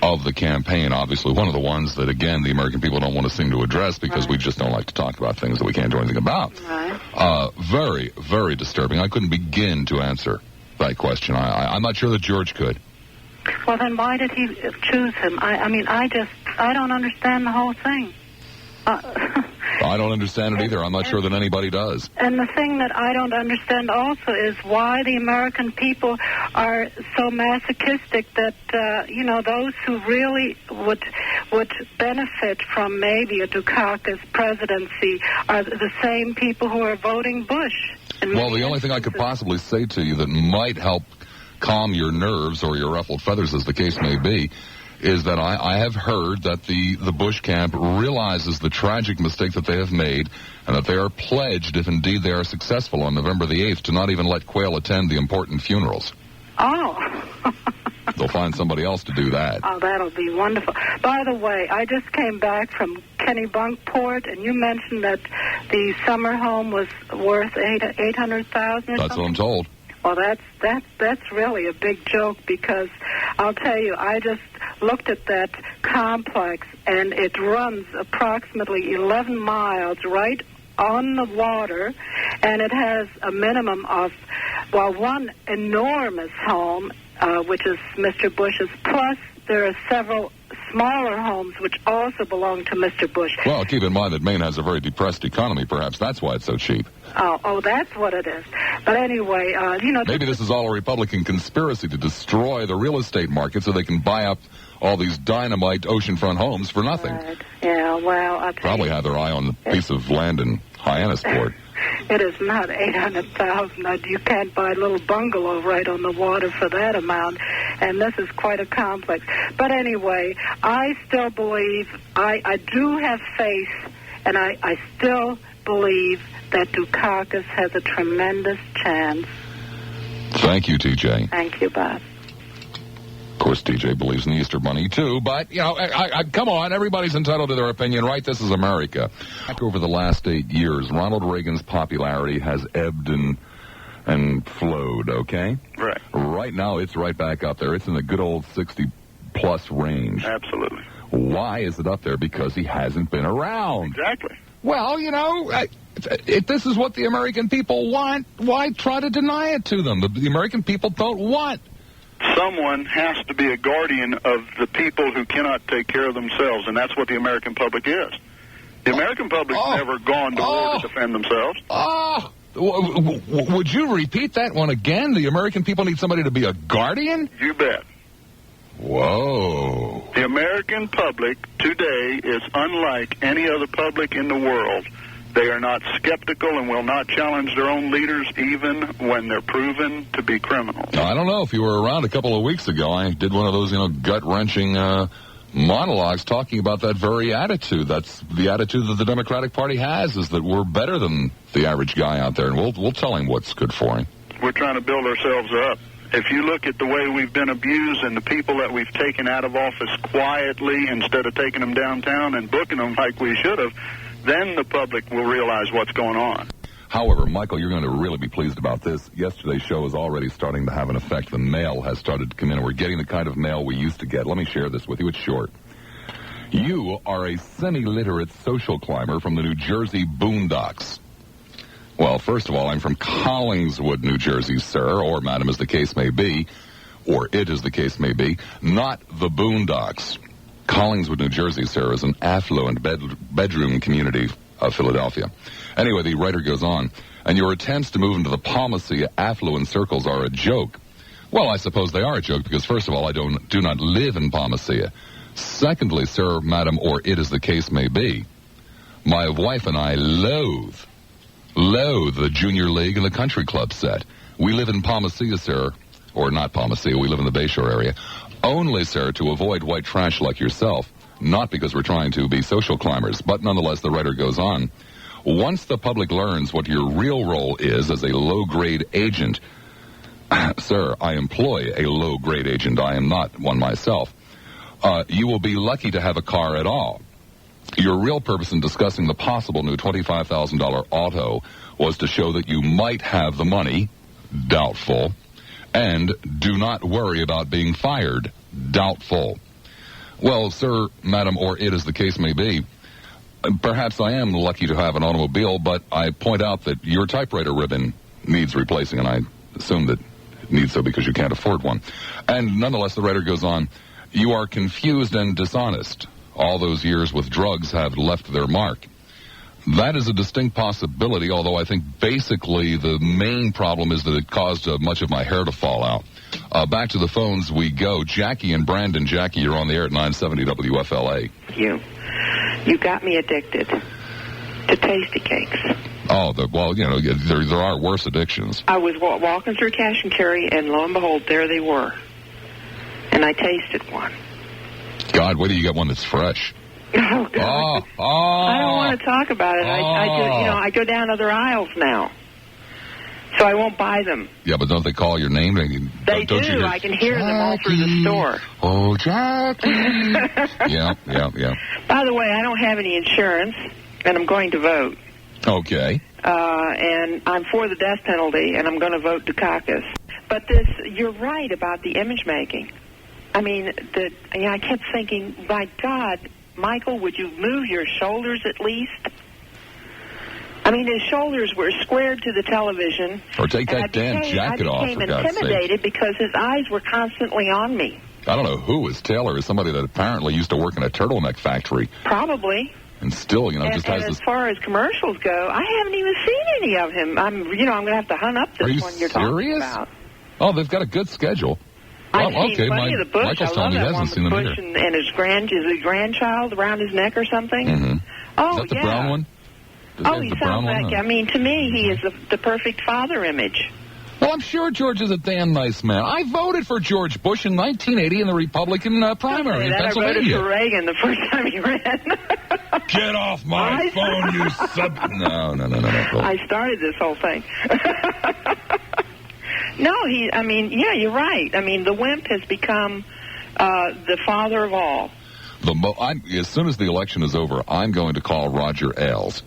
Speaker 2: of the campaign. Obviously, one of the ones that, again, the American people don't want to seem to address because we just don't like to talk about things that we can't do anything about.
Speaker 10: Right.
Speaker 2: Very, very disturbing. I couldn't begin to answer that question. I'm not sure that George could.
Speaker 10: Well, then why did he choose him? I don't understand the whole thing.
Speaker 2: I don't understand it either. I'm not sure that anybody does.
Speaker 10: And the thing that I don't understand also is why the American people are so masochistic that, those who really would benefit from maybe a Dukakis presidency are the same people who are voting Bush.
Speaker 2: Well, the only thing I could possibly say to you that might help calm your nerves or your ruffled feathers, as the case may be, is that I have heard that the Bush camp realizes the tragic mistake that they have made, and that they are pledged, if indeed they are successful on November the 8th, to not even let Quayle attend the important funerals.
Speaker 10: Oh.
Speaker 2: They'll find somebody else to do that.
Speaker 10: Oh, that'll be wonderful. By the way, I just came back from Kennebunkport, and you mentioned that the summer home was worth $800,000.
Speaker 2: That's what I'm told.
Speaker 10: Well, that's really a big joke, because I'll tell you, I just looked at that complex, and it runs approximately 11 miles right on the water, and it has a minimum of, one enormous home, which is Mr. Bush's, plus there are several smaller homes which also belong to Mr. Bush.
Speaker 2: Well, keep in mind that Maine has a very depressed economy. Perhaps that's why it's so cheap.
Speaker 10: Oh, that's what it is. But anyway,
Speaker 2: maybe this is all a Republican conspiracy to destroy the real estate market so they can buy up all these dynamite oceanfront homes for nothing.
Speaker 10: Right. Yeah, well,
Speaker 2: probably have their eye on the piece of land in Hyannisport.
Speaker 10: It is not $800,000. You can't buy a little bungalow right on the water for that amount, and this is quite a complex. But anyway, I still believe, I do have faith, and I still believe that Dukakis has a tremendous chance.
Speaker 2: Thank you, TJ.
Speaker 10: Thank you, Bob.
Speaker 2: Of course, TJ believes in the Easter Bunny, too, but, come on, everybody's entitled to their opinion, right? This is America. Over the last 8 years, Ronald Reagan's popularity has ebbed and flowed, okay?
Speaker 7: Right.
Speaker 2: Right now, it's right back up there. It's in the good old 60-plus range.
Speaker 7: Absolutely.
Speaker 2: Why is it up there? Because he hasn't been around.
Speaker 7: Exactly.
Speaker 2: Well, if this is what the American people want, why try to deny it to them? The American people don't want.
Speaker 7: Someone has to be a guardian of the people who cannot take care of themselves, and that's what the American public is. The American public's never gone to war to defend themselves.
Speaker 2: Would you repeat that one again? The American people need somebody to be a guardian?
Speaker 7: You bet.
Speaker 2: Whoa.
Speaker 7: The American public today is unlike any other public in the world. They are not skeptical and will not challenge their own leaders even when they're proven to be criminals.
Speaker 2: Now, I don't know if you were around a couple of weeks ago. I did one of those, gut-wrenching monologues talking about that very attitude. That's the attitude that the Democratic Party has, is that we're better than the average guy out there, and we'll tell him what's good for him.
Speaker 7: We're trying to build ourselves up. If you look at the way we've been abused and the people that we've taken out of office quietly instead of taking them downtown and booking them like we should have, then the public will realize what's going on.
Speaker 2: However, Michael, you're going to really be pleased about this. Yesterday's show is already starting to have an effect. The mail has started to come in, and we're getting the kind of mail we used to get. Let me share this with you. It's short. You are a semi-literate social climber from the New Jersey boondocks. Well, first of all, I'm from Collingswood, New Jersey, sir, or madam, as the case may be, or it as the case may be, not the Boondocks. Collingswood, New Jersey, sir, is an affluent bedroom community of Philadelphia. Anyway, the writer goes on, and your attempts to move into the Palmacy affluent circles are a joke. Well, I suppose they are a joke because, first of all, I do not live in Palmacia. Secondly, sir, madam, or it as the case may be, my wife and I loathe the Junior League and the Country Club set. We live in Palmacia, sir, or not Palmacia, we live in the Bayshore area, only, sir, to avoid white trash like yourself, not because we're trying to be social climbers. But nonetheless, the writer goes on, once the public learns what your real role is as a low-grade agent, sir, I employ a low-grade agent. I am not one myself. You will be lucky to have a car at all. Your real purpose in discussing the possible new $25,000 auto was to show that you might have the money, doubtful, and do not worry about being fired, doubtful. Well, sir, madam, or it as the case may be, perhaps I am lucky to have an automobile, but I point out that your typewriter ribbon needs replacing, and I assume that it needs so because you can't afford one. And nonetheless, the writer goes on, you are confused and dishonest. All those years with drugs have left their mark. That is a distinct possibility, although I think basically the main problem is that it caused much of my hair to fall out. Back to the phones we go. Jackie and Brandon. Jackie, you're on the air at 970 WFLA.
Speaker 11: You got me addicted to Tasty Cakes.
Speaker 2: Oh, well, you know, there are worse addictions.
Speaker 11: I was walking through cash and carry, and lo and behold, there they were. And I tasted one.
Speaker 2: God, wait till you get one that's fresh.
Speaker 11: Oh, God. I don't want to talk about it. I go down other aisles now. So I won't buy them.
Speaker 2: Yeah, but don't they call your name?
Speaker 11: They do. I can hear them all through the store.
Speaker 2: Oh, Jackie. Yeah.
Speaker 11: By the way, I don't have any insurance, and I'm going to vote.
Speaker 2: Okay.
Speaker 11: And I'm for the death penalty, and I'm going to vote Dukakis. But you're right about the image making. I mean, I kept thinking, my God, Michael, would you move your shoulders at least? I mean, his shoulders were squared to the television.
Speaker 2: Or take that damn jacket off, for God's sake. I became intimidated
Speaker 11: because his eyes were constantly on me.
Speaker 2: I don't know who is Taylor. Is somebody that apparently used to work in a turtleneck factory.
Speaker 11: Probably.
Speaker 2: And still, just has
Speaker 11: as
Speaker 2: this...
Speaker 11: far as commercials go, I haven't even seen any of him. I'm going to have to hunt up this one you're talking about.
Speaker 2: Oh, they've got a good schedule.
Speaker 11: I've seen plenty of the Bush.
Speaker 2: Michael's
Speaker 11: I love
Speaker 2: that
Speaker 11: one
Speaker 2: hasn't
Speaker 11: with
Speaker 2: seen
Speaker 11: Bush
Speaker 2: them
Speaker 11: and his grandchild around his neck or something.
Speaker 2: Mm-hmm.
Speaker 11: Oh,
Speaker 2: is that the brown one?
Speaker 11: He sounds like, I mean, to me, he is the perfect father image.
Speaker 2: Well, I'm sure George is a damn nice man. I voted for George Bush in 1980 in the Republican primary in Pennsylvania.
Speaker 11: I voted for Reagan the first time he ran.
Speaker 2: Get off my phone, you sub... No.
Speaker 11: I started this whole thing. No, you're right. I mean, the wimp has become the father of all.
Speaker 2: As soon as the election is over, I'm going to call Roger Ailes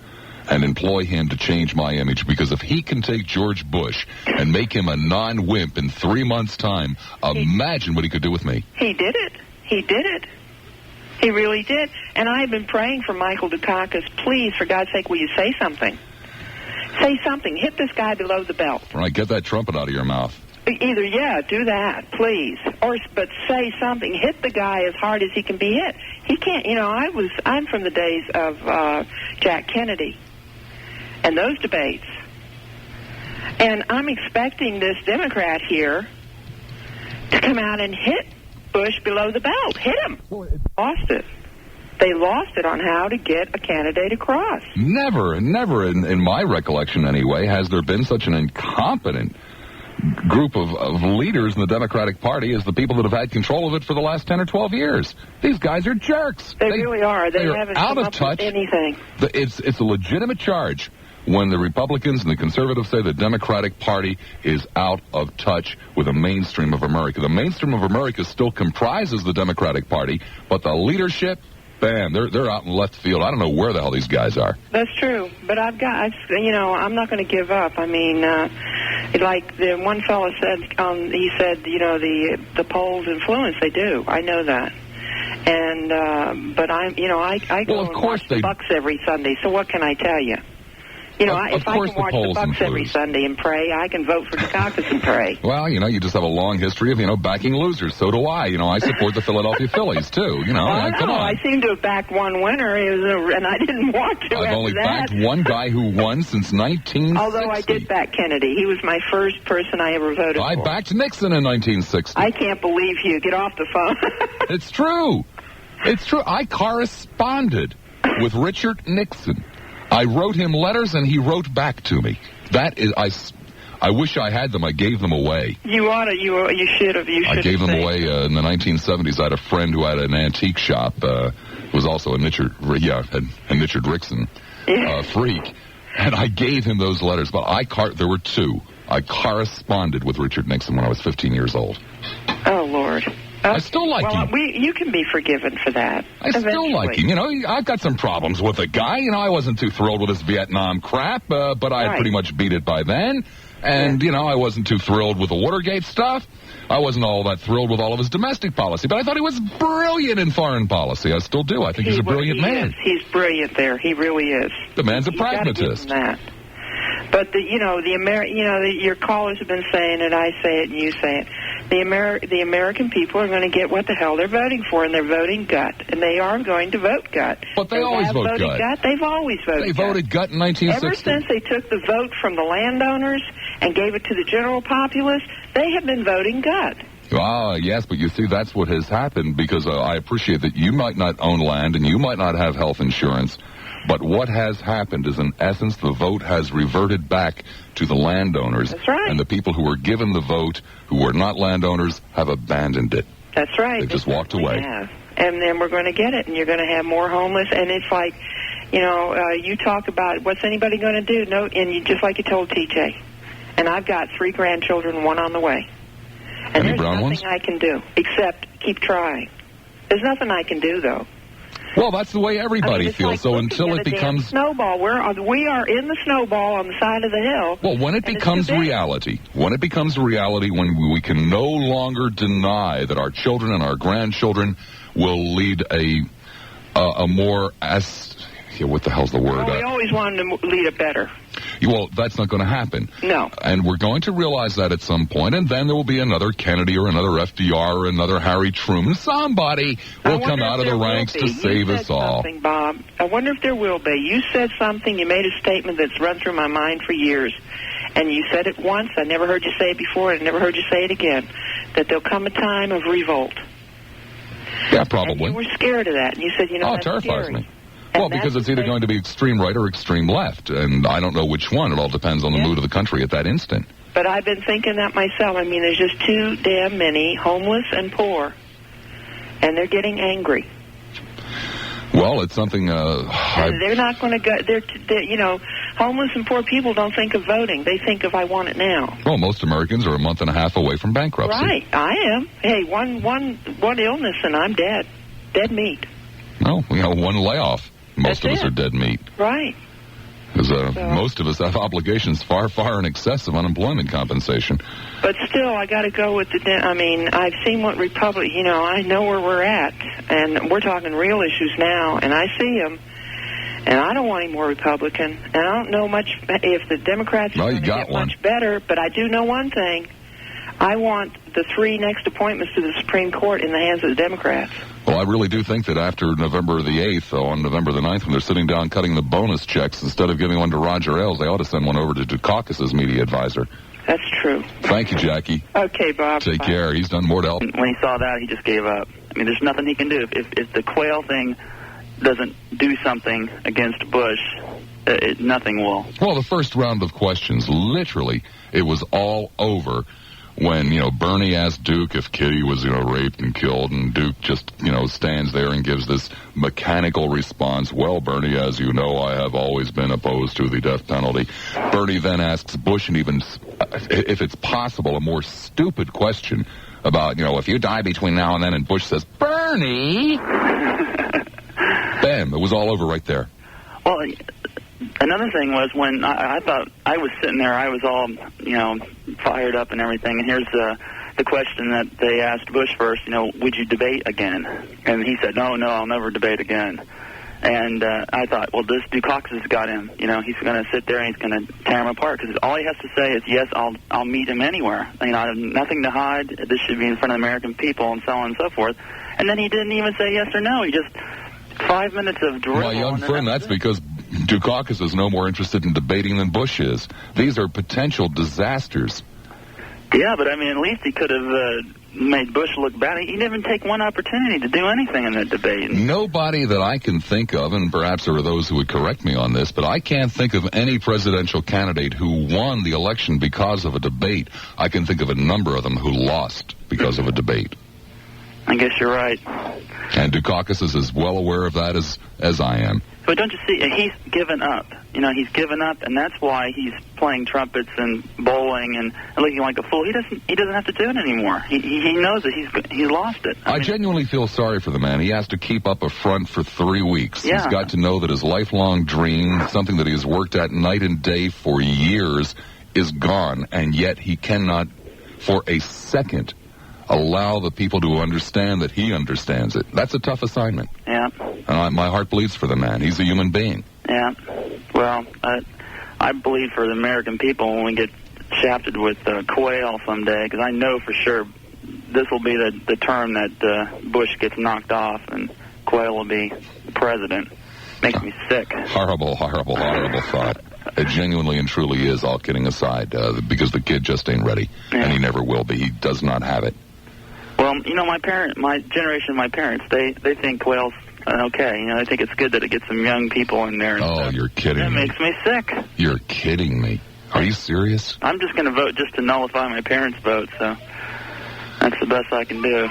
Speaker 2: and employ him to change my image, because if he can take George Bush and make him a non-wimp in 3 months' time, imagine what he could do with me.
Speaker 11: He did it. He really did. And I've been praying for Michael Dukakis. Please, for God's sake, will you say something? Say something. Hit this guy below the belt.
Speaker 2: Right, get that trumpet out of your mouth.
Speaker 11: Either, do that, please. But say something. Hit the guy as hard as he can be hit. He can't, I'm from the days of Jack Kennedy and those debates. And I'm expecting this Democrat here to come out and hit Bush below the belt. Hit him. Lost it. They lost it on how to get a candidate across.
Speaker 2: Never, in my recollection anyway, has there been such an incompetent group of leaders in the Democratic Party as the people that have had control of it for the last 10 or 12 years. These guys are jerks.
Speaker 11: They really are. They haven't
Speaker 2: out
Speaker 11: come
Speaker 2: of
Speaker 11: up
Speaker 2: touch.
Speaker 11: with anything.
Speaker 2: It's a legitimate charge when the Republicans and the conservatives say the Democratic Party is out of touch with the mainstream of America. The mainstream of America still comprises the Democratic Party, but the leadership, bam, they're out in left field. I don't know where the hell these guys are.
Speaker 11: That's true. But I'm not going to give up. I mean, like the one fellow said, he said, the polls influence. They do. I know that. And, but I go and watch the Bucks every Sunday. So what can I tell you? You know,
Speaker 2: Of
Speaker 11: if I
Speaker 2: course
Speaker 11: can
Speaker 2: the
Speaker 11: watch the
Speaker 2: polls
Speaker 11: Bucks every
Speaker 2: influence.
Speaker 11: Sunday and pray, I can vote for Dukakis and pray.
Speaker 2: Well, you just have a long history of, backing losers. So do I. I support the Philadelphia Phillies, too. Come on.
Speaker 11: I seem to have backed one winner, and I didn't want to
Speaker 2: I've
Speaker 11: after
Speaker 2: only
Speaker 11: that.
Speaker 2: backed one guy who won since 1960.
Speaker 11: Although I did back Kennedy. He was my first person I ever voted for.
Speaker 2: I backed Nixon in 1960.
Speaker 11: I can't believe you. Get off the phone.
Speaker 2: It's true. It's true. I corresponded with Richard Nixon. I wrote him letters, and he wrote back to me. That is, I wish I had them. I gave them away.
Speaker 11: You ought to. You should have.
Speaker 2: I gave them away in the 1970s. I had a friend who had an antique shop. Was also a Richard Nixon freak, and I gave him those letters. But there were two. I corresponded with Richard Nixon when I was 15 years old.
Speaker 11: Oh Lord.
Speaker 2: I still like him.
Speaker 11: You can be forgiven for that.
Speaker 2: I still like him. I've got some problems with the guy. I wasn't too thrilled with his Vietnam crap, but I had pretty much beat it by then. And, I wasn't too thrilled with the Watergate stuff. I wasn't all that thrilled with all of his domestic policy, but I thought he was brilliant in foreign policy. I still do. I think he's a brilliant man.
Speaker 11: He's brilliant there. He really is.
Speaker 2: The man's a pragmatist.
Speaker 11: That. But your callers have been saying it. I say it, and you say it. The American people are going to get what the hell they're voting for, and they're voting gut, and they are going to vote gut.
Speaker 2: But they always vote gut.
Speaker 11: They've always voted gut.
Speaker 2: They voted gut in 1960.
Speaker 11: Ever since they took the vote from the landowners and gave it to the general populace, they have been voting gut.
Speaker 2: Yes, but you see, that's what has happened, because I appreciate that you might not own land and you might not have health insurance, but what has happened is, in essence, the vote has reverted back to the landowners.
Speaker 11: That's right.
Speaker 2: And the people who were given the vote, who were not landowners, have abandoned it.
Speaker 11: That's right.
Speaker 2: They've just walked away.
Speaker 11: Yeah. And then we're going to get it, and you're going to have more homeless. And it's like, you talk about what's anybody going to do? No, and just like you told TJ. And I've got 3 grandchildren, 1 on the way. And
Speaker 2: Any
Speaker 11: there's
Speaker 2: brown
Speaker 11: nothing
Speaker 2: ones?
Speaker 11: I can do except keep trying. There's nothing I can do, though.
Speaker 2: Well, that's the way everybody feels.
Speaker 11: Like
Speaker 2: so until it becomes
Speaker 11: snowball, we are in the snowball on the side of the hill.
Speaker 2: Well, when it becomes reality, when we can no longer deny that our children and our grandchildren will lead a more what the hell's the word?
Speaker 11: We always wanted to lead it better.
Speaker 2: Well, that's not going to happen.
Speaker 11: No.
Speaker 2: And we're going to realize that at some point, and then there will be another Kennedy or another FDR or another Harry Truman. Somebody will come out of the ranks to save us all.
Speaker 11: Bob. I wonder if there will be. You said something. You made a statement that's run through my mind for years. And you said it once. I never heard you say it before, and I never heard you say it again. That there'll come a time of revolt.
Speaker 2: Yeah, probably.
Speaker 11: And you were scared of that. And you said,
Speaker 2: it terrifies me. Well, because it's either going to be extreme right or extreme left, and I don't know which one. It all depends on the mood of the country at that instant.
Speaker 11: But I've been thinking that myself. I mean, there's just too damn many homeless and poor, and they're getting angry.
Speaker 2: Well, it's something.
Speaker 11: They're not going to go. They're homeless and poor people don't think of voting. They think of I want it now.
Speaker 2: Well, most Americans are a month and a half away from bankruptcy.
Speaker 11: Right, I am. Hey, one illness and I'm dead. Dead meat.
Speaker 2: No, one layoff. Most of us are dead meat.
Speaker 11: Right.
Speaker 2: Because most of us have obligations far, far in excess of unemployment compensation.
Speaker 11: But still, I got to go with I've seen what I know where we're at. And we're talking real issues now, and I see them. And I don't want any more Republican. And I don't know much if the Democrats are going to get much better, but I do know one thing. I want the 3 next appointments to the Supreme Court in the hands of the Democrats.
Speaker 2: Well, I really do think that after November the 8th, on November the 9th, when they're sitting down cutting the bonus checks, instead of giving one to Roger Ailes, they ought to send one over to Dukakis' media advisor.
Speaker 11: That's true.
Speaker 2: Thank you, Jackie.
Speaker 11: Okay, Bob.
Speaker 2: Take care. He's done more to help.
Speaker 12: When he saw that, he just gave up. I mean, there's nothing he can do. If the Quayle thing doesn't do something against Bush, nothing will.
Speaker 2: Well, the first round of questions, literally, it was all over when, Bernie asked Duke if Kitty was, raped and killed, and Duke just, stands there and gives this mechanical response. Well, Bernie, as you know, I have always been opposed to the death penalty. Bernie then asks Bush, and even, if it's possible, a more stupid question about, if you die between now and then, and Bush says, Bernie! Bam, it was all over right there.
Speaker 12: Well, another thing was when I thought I was sitting there, I was all, fired up and everything, and here's the question that they asked Bush first, would you debate again? And he said, no, I'll never debate again. And I thought, well, this Dukakis has got him. You know, he's going to sit there and he's going to tear him apart because all he has to say is, yes, I'll meet him anywhere. You know, I have nothing to hide. This should be in front of the American people and so on and so forth. And then he didn't even say yes or no. He just 5 minutes of drivel.
Speaker 2: My young friend, that's because Dukakis is no more interested in debating than Bush is. These are potential disasters.
Speaker 12: Yeah, but I mean, at least he could have made Bush look bad. He didn't even take one opportunity to do anything in that debate.
Speaker 2: Nobody that I can think of, and perhaps there are those who would correct me on this, but I can't think of any presidential candidate who won the election because of a debate. I can think of a number of them who lost because of a debate.
Speaker 12: I guess you're right.
Speaker 2: And Dukakis is as well aware of that as I am.
Speaker 12: But don't you see, he's given up. You know, he's given up, and that's why he's playing trumpets and bowling and looking like a fool. He doesn't have to do it anymore. He knows that he's lost it. I mean,
Speaker 2: genuinely feel sorry for the man. He has to keep up a front for 3 weeks.
Speaker 12: Yeah.
Speaker 2: He's got to know that his lifelong dream, something that he has worked at night and day for years, is gone, and yet he cannot, for a second, allow the people to understand that he understands it. That's a tough assignment.
Speaker 12: Yeah.
Speaker 2: And my heart bleeds for the man. He's a human being.
Speaker 12: Yeah. Well, I bleed for the American people when we get shafted with quail someday, because I know for sure this will be the term that Bush gets knocked off and quail will be president. Makes me sick.
Speaker 2: Horrible, horrible, horrible thought. It genuinely and truly is, all kidding aside, because the kid just ain't ready, and he never will be. He does not have it.
Speaker 12: Well, you know, my generation of my parents, they think quail's okay. You know, I think it's good that it gets some young people in there.
Speaker 2: Oh, you're kidding me.
Speaker 12: That makes me sick.
Speaker 2: You're kidding me. Are you serious?
Speaker 12: I'm just going to vote just to nullify my parents' vote, so that's the best I can do.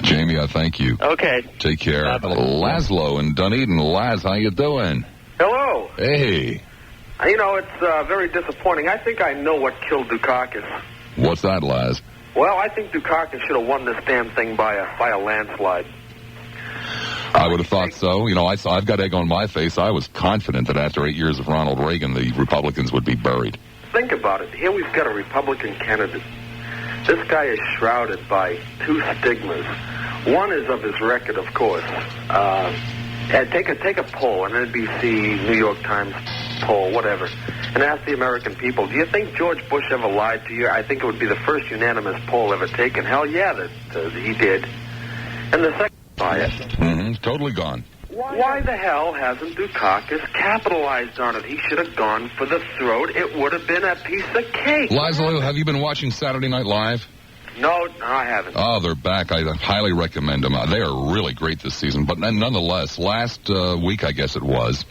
Speaker 2: Jamie, I thank you.
Speaker 12: Okay.
Speaker 2: Take care. Laszlo in Dunedin. Laz, how you doing?
Speaker 13: Hello.
Speaker 2: Hey.
Speaker 13: You know, it's very disappointing. I think I know what killed Dukakis.
Speaker 2: What's that, Laz?
Speaker 13: Well, I think Dukakis should have won this damn thing by a landslide.
Speaker 2: I would have thought so. You know, I've got egg on my face. I was confident that after 8 years of Ronald Reagan, the Republicans would be buried.
Speaker 13: Think about it. Here we've got a Republican candidate. This guy is shrouded by two stigmas. One is of his record, of course. Take a poll, an NBC, New York Times poll, whatever, and ask the American people, do you think George Bush ever lied to you? I think it would be the first unanimous poll ever taken. Hell yeah, that he did. And the second bias.
Speaker 2: Totally gone.
Speaker 13: Why the hell hasn't Dukakis capitalized on it? He should have gone for the throat. It would have been a piece of cake.
Speaker 2: Laszlo, have you been watching Saturday Night Live?
Speaker 13: No, I haven't.
Speaker 2: Oh, they're back. I highly recommend them. They are really great this season. But nonetheless, last week, I guess it was,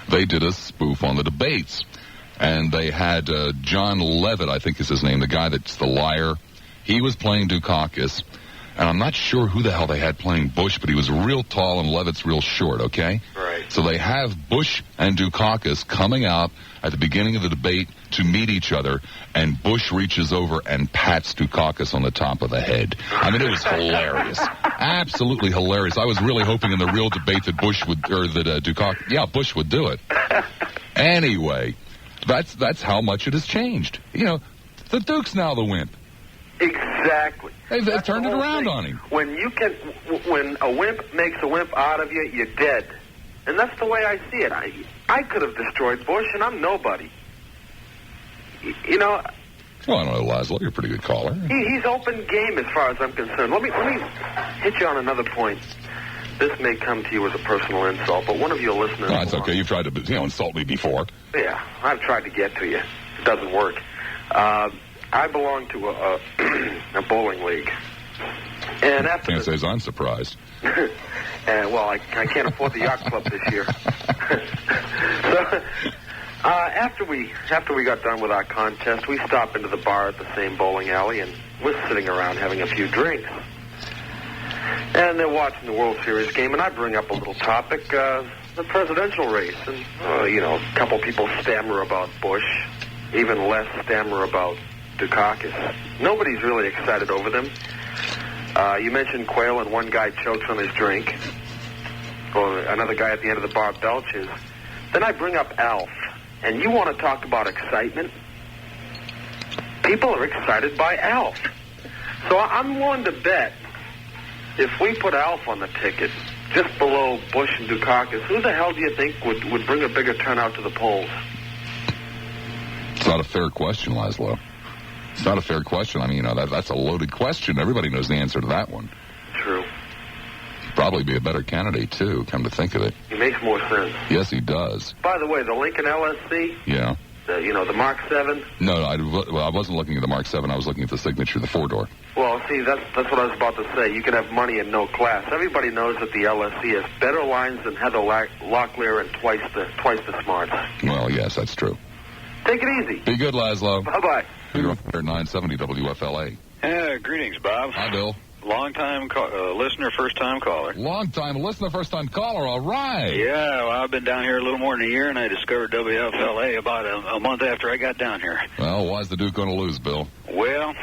Speaker 2: they did a spoof on the debates. And they had John Levitt, I think is his name, the guy that's the liar. He was playing Dukakis. And I'm not sure who the hell they had playing Bush, but he was real tall and Levitt's real short, okay?
Speaker 13: Right.
Speaker 2: So they have Bush and Dukakis coming out at the beginning of the debate to meet each other, and Bush reaches over and pats Dukakis on the top of the head. I mean, it was hilarious. Absolutely hilarious. I was really hoping in the real debate that Bush would do it. Anyway, that's how much it has changed. You know, the Duke's now the wimp.
Speaker 13: Exactly.
Speaker 2: They've turned it around on him.
Speaker 13: When a wimp makes a wimp out of you, you're dead. And that's the way I see it. I could have destroyed Bush, and I'm nobody. You know.
Speaker 2: Well, I don't know, Laszlo. You're a pretty good caller.
Speaker 13: He's open game as far as I'm concerned. Let me hit you on another point. This may come to you as a personal insult, but one of your listeners...
Speaker 2: No, it's okay. You've tried to insult me before.
Speaker 13: Yeah, I've tried to get to you. It doesn't work. I belong to a bowling league. And after
Speaker 2: Can't say as I'm surprised.
Speaker 13: Well, I can't afford the yacht club this year. So, after we got done with our contest, we stopped into the bar at the same bowling alley, and we're sitting around having a few drinks. And they're watching the World Series game, and I bring up a little topic, the presidential race. And, a couple people stammer about Bush, even less stammer about Dukakis. Nobody's really excited over them. You mentioned quail, and one guy chokes on his drink. Or another guy at the end of the bar belches. Then I bring up Alf. And you want to talk about excitement? People are excited by Alf. So I'm willing to bet if we put Alf on the ticket, just below Bush and Dukakis, who the hell do you think would bring a bigger turnout to the polls?
Speaker 2: It's not a fair question, Laszlo. It's not a fair question. I mean, that's a loaded question. Everybody knows the answer to that one.
Speaker 13: True.
Speaker 2: Probably be a better candidate, too, come to think of it.
Speaker 13: He makes more sense.
Speaker 2: Yes, he does.
Speaker 13: By the way, the Lincoln LSC?
Speaker 2: Yeah.
Speaker 13: The Mark 7?
Speaker 2: No, I wasn't looking at the Mark 7. I was looking at the signature, the four-door.
Speaker 13: Well, see, that's what I was about to say. You can have money and no class. Everybody knows that the LSC has better lines than Heather Locklear and twice the smarts.
Speaker 2: Well, yes, that's true.
Speaker 13: Take it easy.
Speaker 2: Be good, Laszlo.
Speaker 13: Bye-bye.
Speaker 2: You're 970 WFLA.
Speaker 14: Greetings, Bob.
Speaker 2: Hi, Bill.
Speaker 14: Long-time listener, first-time caller.
Speaker 2: Long-time listener, first-time caller, all right.
Speaker 14: Yeah, well, I've been down here a little more than a year, and I discovered WFLA about a month after I got down here.
Speaker 2: Well, why's the Duke going to lose, Bill?
Speaker 14: Well,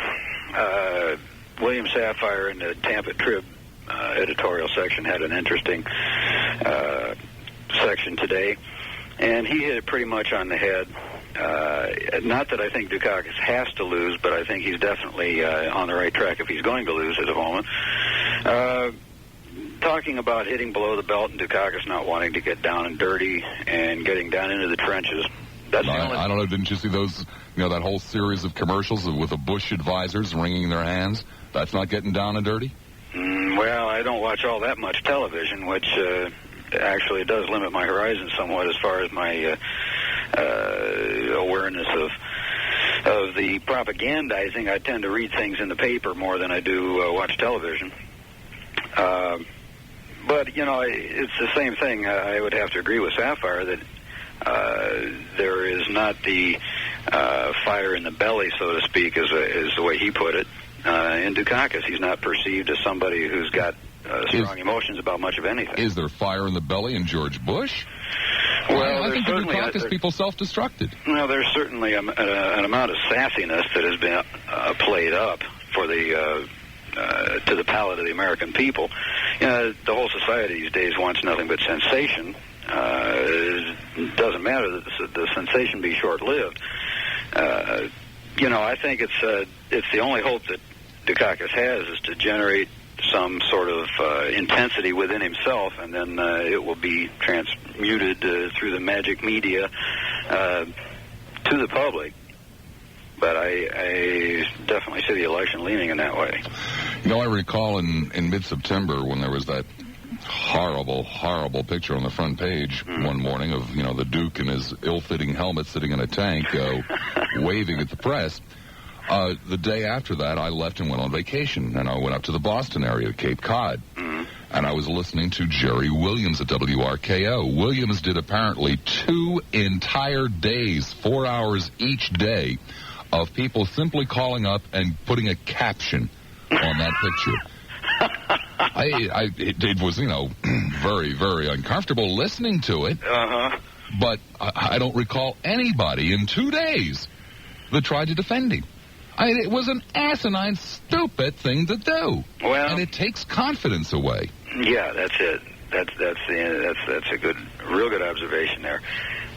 Speaker 14: William Sapphire in the Tampa Trib editorial section had an interesting section today, and he hit it pretty much on the head. Not that I think Dukakis has to lose, but I think he's definitely on the right track if he's going to lose at the moment. Talking about hitting below the belt and Dukakis not wanting to get down and dirty and getting down into the trenches. That's
Speaker 2: I don't know. Didn't you see those? That whole series of commercials with the Bush advisors wringing their hands. That's not getting down and dirty.
Speaker 14: Well, I don't watch all that much television, which actually does limit my horizon somewhat as far as my awareness of the propagandizing. I tend to read things in the paper more than I do watch television. But, it's the same thing. I would have to agree with Sapphire that there is not the fire in the belly, so to speak, is the way he put it. In Dukakis, he's not perceived as somebody who's got strong emotions about much of anything.
Speaker 2: Is there fire in the belly in George Bush?
Speaker 14: Well,
Speaker 2: I think the Dukakis people self-destructed.
Speaker 14: Well, there's certainly an amount of sassiness that has been played up for the to the palate of the American people. The whole society these days wants nothing but sensation. It doesn't matter that the sensation be short-lived. I think it's the only hope that Dukakis has is to generate some sort of intensity within himself, and then it will be transmuted through the magic media to the public. But I definitely see the election leaning in that way.
Speaker 2: I recall in mid-September when there was that horrible, horrible picture on the front page one morning of, the Duke in his ill-fitting helmet sitting in a tank waving at the press. The day after that, I left and went on vacation, and I went up to the Boston area, Cape Cod, and I was listening to Jerry Williams at WRKO. Williams did apparently 2 entire days, 4 hours each day, of people simply calling up and putting a caption on that picture. It was, very, very uncomfortable listening to it, but I don't recall anybody in 2 days that tried to defend him. It was an asinine, stupid thing to do.
Speaker 14: Well,
Speaker 2: and it takes confidence away.
Speaker 14: Yeah, that's it. That's a real good observation there.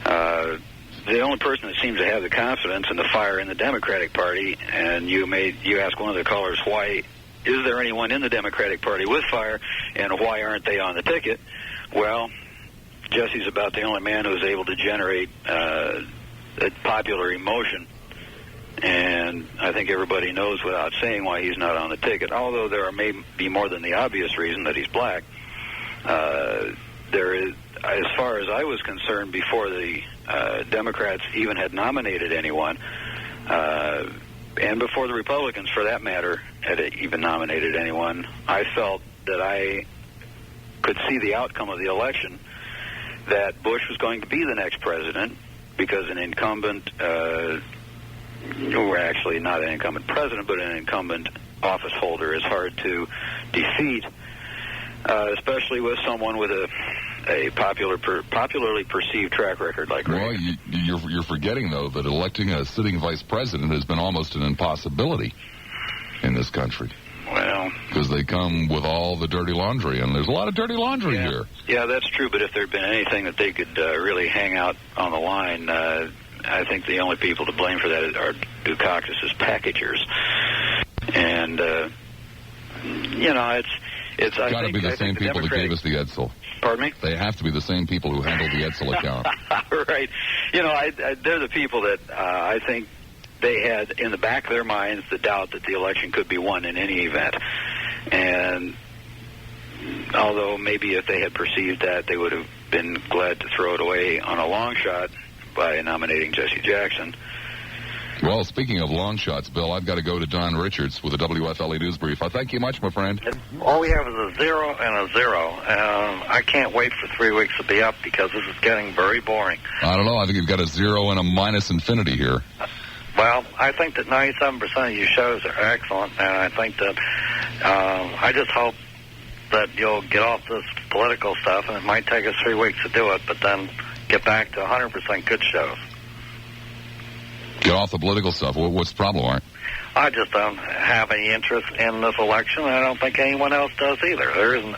Speaker 14: The only person that seems to have the confidence and the fire in the Democratic Party, and you asked one of the callers, why is there anyone in the Democratic Party with fire, and why aren't they on the ticket? Well, Jesse's about the only man who's able to generate a popular emotion. And I think everybody knows without saying why he's not on the ticket. Although there may be more than the obvious reason that he's black. There is, as far as I was concerned, before the Democrats even had nominated anyone, and before the Republicans, for that matter, had even nominated anyone, I felt that I could see the outcome of the election, that Bush was going to be the next president, because an incumbent... we're actually not an incumbent president, but an incumbent office holder is hard to defeat, especially with someone with a popularly perceived track record like Reagan.
Speaker 2: Well, you're forgetting, though, that electing a sitting vice president has been almost an impossibility in this country.
Speaker 14: Well,
Speaker 2: because they come with all the dirty laundry, and there's a lot of dirty laundry here.
Speaker 14: Yeah, that's true, but if there had been anything that they could really hang out on the line... I think the only people to blame for that are Dukakis' packagers. And, It's
Speaker 2: got to be the same people that gave us the Edsel.
Speaker 14: Pardon me?
Speaker 2: They have to be the same people who handled the Edsel account.
Speaker 14: Right. You know, they're the people that I think they had in the back of their minds the doubt that the election could be won in any event. And although maybe if they had perceived that, they would have been glad to throw it away on a long shot by nominating Jesse Jackson.
Speaker 2: Well, speaking of long shots, Bill, I've got to go to Don Richards with a WFLE News Brief. I thank you much, my friend.
Speaker 7: All we have is a 0 and a 0. I can't wait for 3 weeks to be up because this is getting very boring.
Speaker 2: I don't know. I think you've got a 0 and a minus infinity here.
Speaker 7: Well, I think that 97% of your shows are excellent, and I think that I just hope that you'll get off this political stuff, and it might take us 3 weeks to do it, but then get back to 100% good shows.
Speaker 2: Get off the political stuff. What's the problem, Art?
Speaker 7: I just don't have any interest in this election, and I don't think anyone else does either. There isn't,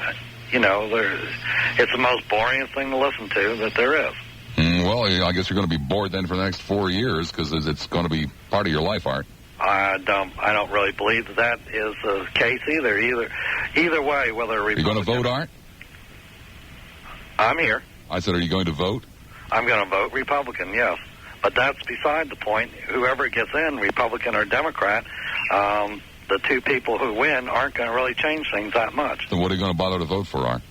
Speaker 7: it's the most boring thing to listen to that there is.
Speaker 2: Well, I guess you're going to be bored then for the next 4 years because it's going to be part of your life, Art.
Speaker 7: I don't really believe that is the case either. Either way, whether
Speaker 2: Are you going to vote, Art?
Speaker 7: I'm here.
Speaker 2: I said, are you going to vote?
Speaker 7: I'm going to vote Republican, yes. But that's beside the point. Whoever gets in, Republican or Democrat, the two people who win aren't going to really change things that much.
Speaker 2: Then what are you going to bother to vote for, Art?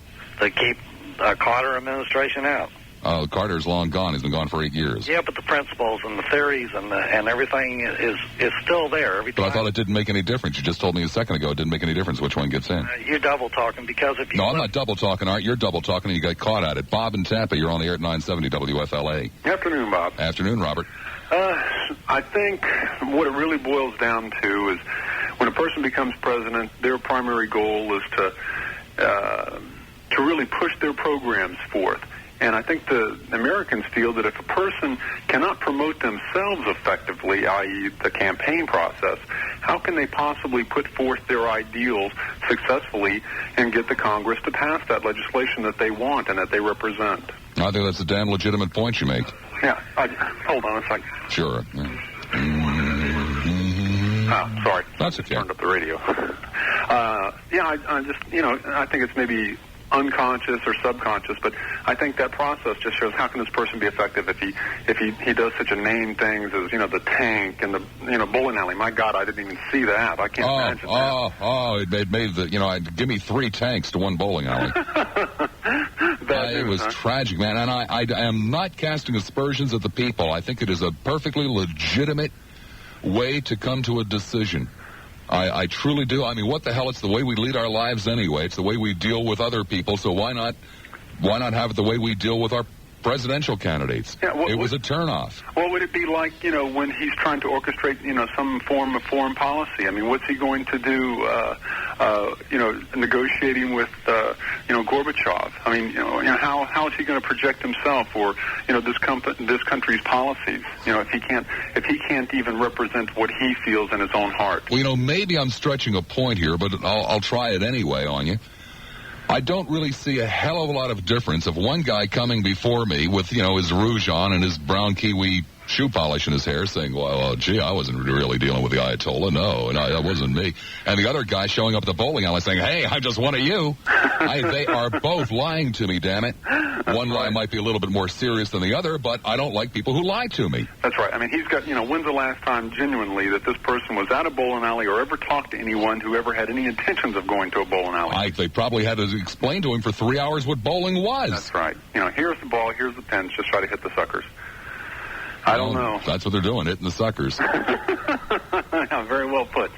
Speaker 7: To keep the Carter administration out.
Speaker 2: Carter's long gone. He's been gone for 8 years.
Speaker 7: Yeah, but the principles and the theories and everything is still there.
Speaker 2: But I thought it didn't make any difference. You just told me a second ago it didn't make any difference which one gets in.
Speaker 7: You're double talking because if you...
Speaker 2: No, I'm not double talking, Art. You're double talking and you got caught at it. Bob in Tampa, you're on the air at 970 WFLA.
Speaker 3: Afternoon, Bob.
Speaker 2: Afternoon, Robert.
Speaker 3: I think what it really boils down to is when a person becomes president, their primary goal is to really push their programs forth. And I think the Americans feel that if a person cannot promote themselves effectively, i.e. the campaign process, how can they possibly put forth their ideals successfully and get the Congress to pass that legislation that they want and that they represent?
Speaker 2: I think that's a damn legitimate point you make.
Speaker 3: Yeah. Hold on a second.
Speaker 2: Sure.
Speaker 3: Sorry.
Speaker 2: That's okay.
Speaker 3: Turned up the radio. I just, I think it's maybe unconscious or subconscious, but I think that process just shows how can this person be effective if he does such inane things as the tank and the bowling alley. My God, I didn't even see that. I can't imagine that.
Speaker 2: It made the give me 3 tanks to 1 bowling alley. It was tragic, man, and I am not casting aspersions at the people. I think it is a perfectly legitimate way to come to a decision. I truly do. I mean, what the hell? It's the way we lead our lives anyway. It's the way we deal with other people. So why not have it the way we deal with our presidential candidates?
Speaker 3: Yeah,
Speaker 2: it was a turnoff.
Speaker 3: What would it be like, when he's trying to orchestrate, some form of foreign policy? I mean, what's he going to do, negotiating with, Gorbachev? I mean, how is he going to project himself or, this country's policies? If he can't even represent what he feels in his own heart.
Speaker 2: Well, maybe I'm stretching a point here, but I'll try it anyway on you. I don't really see a hell of a lot of difference of one guy coming before me with, his rouge on and his brown kiwi shoe polish in his hair saying, well, gee, I wasn't really dealing with the Ayatollah. No, that wasn't me. And the other guy showing up at the bowling alley saying, hey, I'm just one of you. They are both lying to me, damn it. One lie might be a little bit more serious than the other, but I don't like people who lie to me.
Speaker 3: That's right. I mean, he's got, when's the last time genuinely that this person was at a bowling alley or ever talked to anyone who ever had any intentions of going to a bowling alley?
Speaker 2: They probably had to explain to him for 3 hours what bowling was.
Speaker 3: That's right. Here's the ball, here's the pins, just try to hit the suckers. I don't know.
Speaker 2: That's what they're doing, hitting the suckers.
Speaker 3: Yeah, very well put.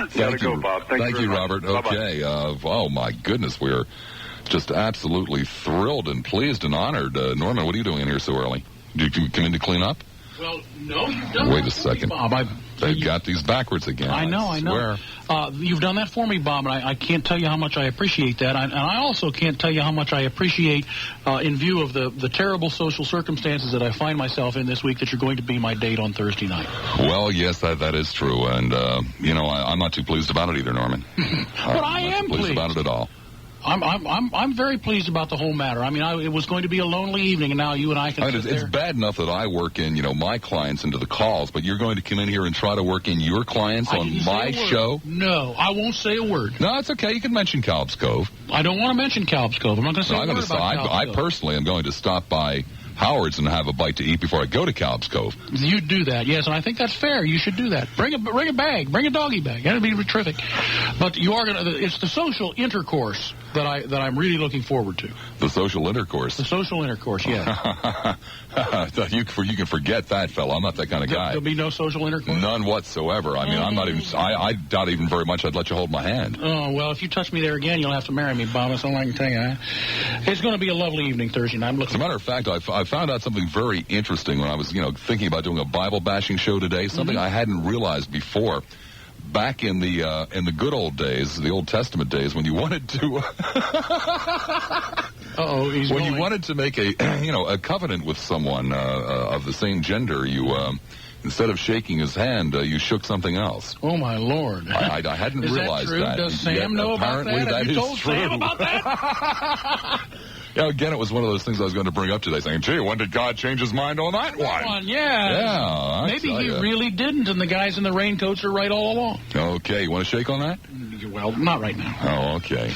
Speaker 2: Thank you,
Speaker 3: Bob.
Speaker 2: Thank you, Robert. Okay. Oh, my goodness. We're just absolutely thrilled and pleased and honored. Norman, what are you doing in here so early? Did you come in to clean up?
Speaker 15: Well, no, you've done
Speaker 2: Wait
Speaker 15: that
Speaker 2: a second.
Speaker 15: for me, Bob.
Speaker 2: They've got these backwards again.
Speaker 15: I know. You've done that for me, Bob, and I can't tell you how much I appreciate that. And I also can't tell you how much I appreciate, in view of the terrible social circumstances that I find myself in this week, that you're going to be my date on Thursday night.
Speaker 2: Well, yes, that is true. And, I'm not too pleased about it either, Norman.
Speaker 15: But I am
Speaker 2: pleased about it at all.
Speaker 15: I'm very pleased about the whole matter. I mean, it was going to be a lonely evening, and now you and I can sit there.
Speaker 2: It's bad enough that I work in, my clients into the calls, but you're going to come in here and try to work in your clients on my show?
Speaker 15: No, I won't say a word.
Speaker 2: No, it's okay. You can mention Calb's Cove.
Speaker 15: I don't want to mention Calb's Cove. I'm not going to say a word about Calb's Cove.
Speaker 2: I personally am going to stop by Howard's and have a bite to eat before I go to Calb's Cove.
Speaker 15: You do that, yes, and I think that's fair. You should do that. Bring a bag. Bring a doggy bag. That'd be terrific. But you are going to. It's the social intercourse that I'm really looking forward to.
Speaker 2: The social intercourse.
Speaker 15: The social intercourse, yeah.
Speaker 2: You can forget that, fella. I'm not that kind of guy.
Speaker 15: There'll be no social intercourse?
Speaker 2: None whatsoever. I mean, I'm not even. I doubt even very much I'd let you hold my hand.
Speaker 15: Oh well, if you touch me there again, you'll have to marry me, Bob. That's all I can tell you. It's going to be a lovely evening Thursday night.
Speaker 2: As a matter of fact, I found out something very interesting when I was, thinking about doing a Bible bashing show today. Something I hadn't realized before. Back in the good old days, the Old Testament days, when you wanted to, you wanted to make a covenant with someone of the same gender, you instead of shaking his hand, you shook something else.
Speaker 15: Oh my Lord!
Speaker 2: I hadn't realized that.
Speaker 15: Does Sam know about that? Have you told Sam about that?
Speaker 2: Yeah, again, it was one of those things I was going to bring up today, saying, gee, when did God change his mind on that one?
Speaker 15: Yeah. Maybe he really didn't, and the guys in the raincoats are right all along.
Speaker 2: Okay, you want to shake on that?
Speaker 15: Well, not right now.
Speaker 2: Oh, okay.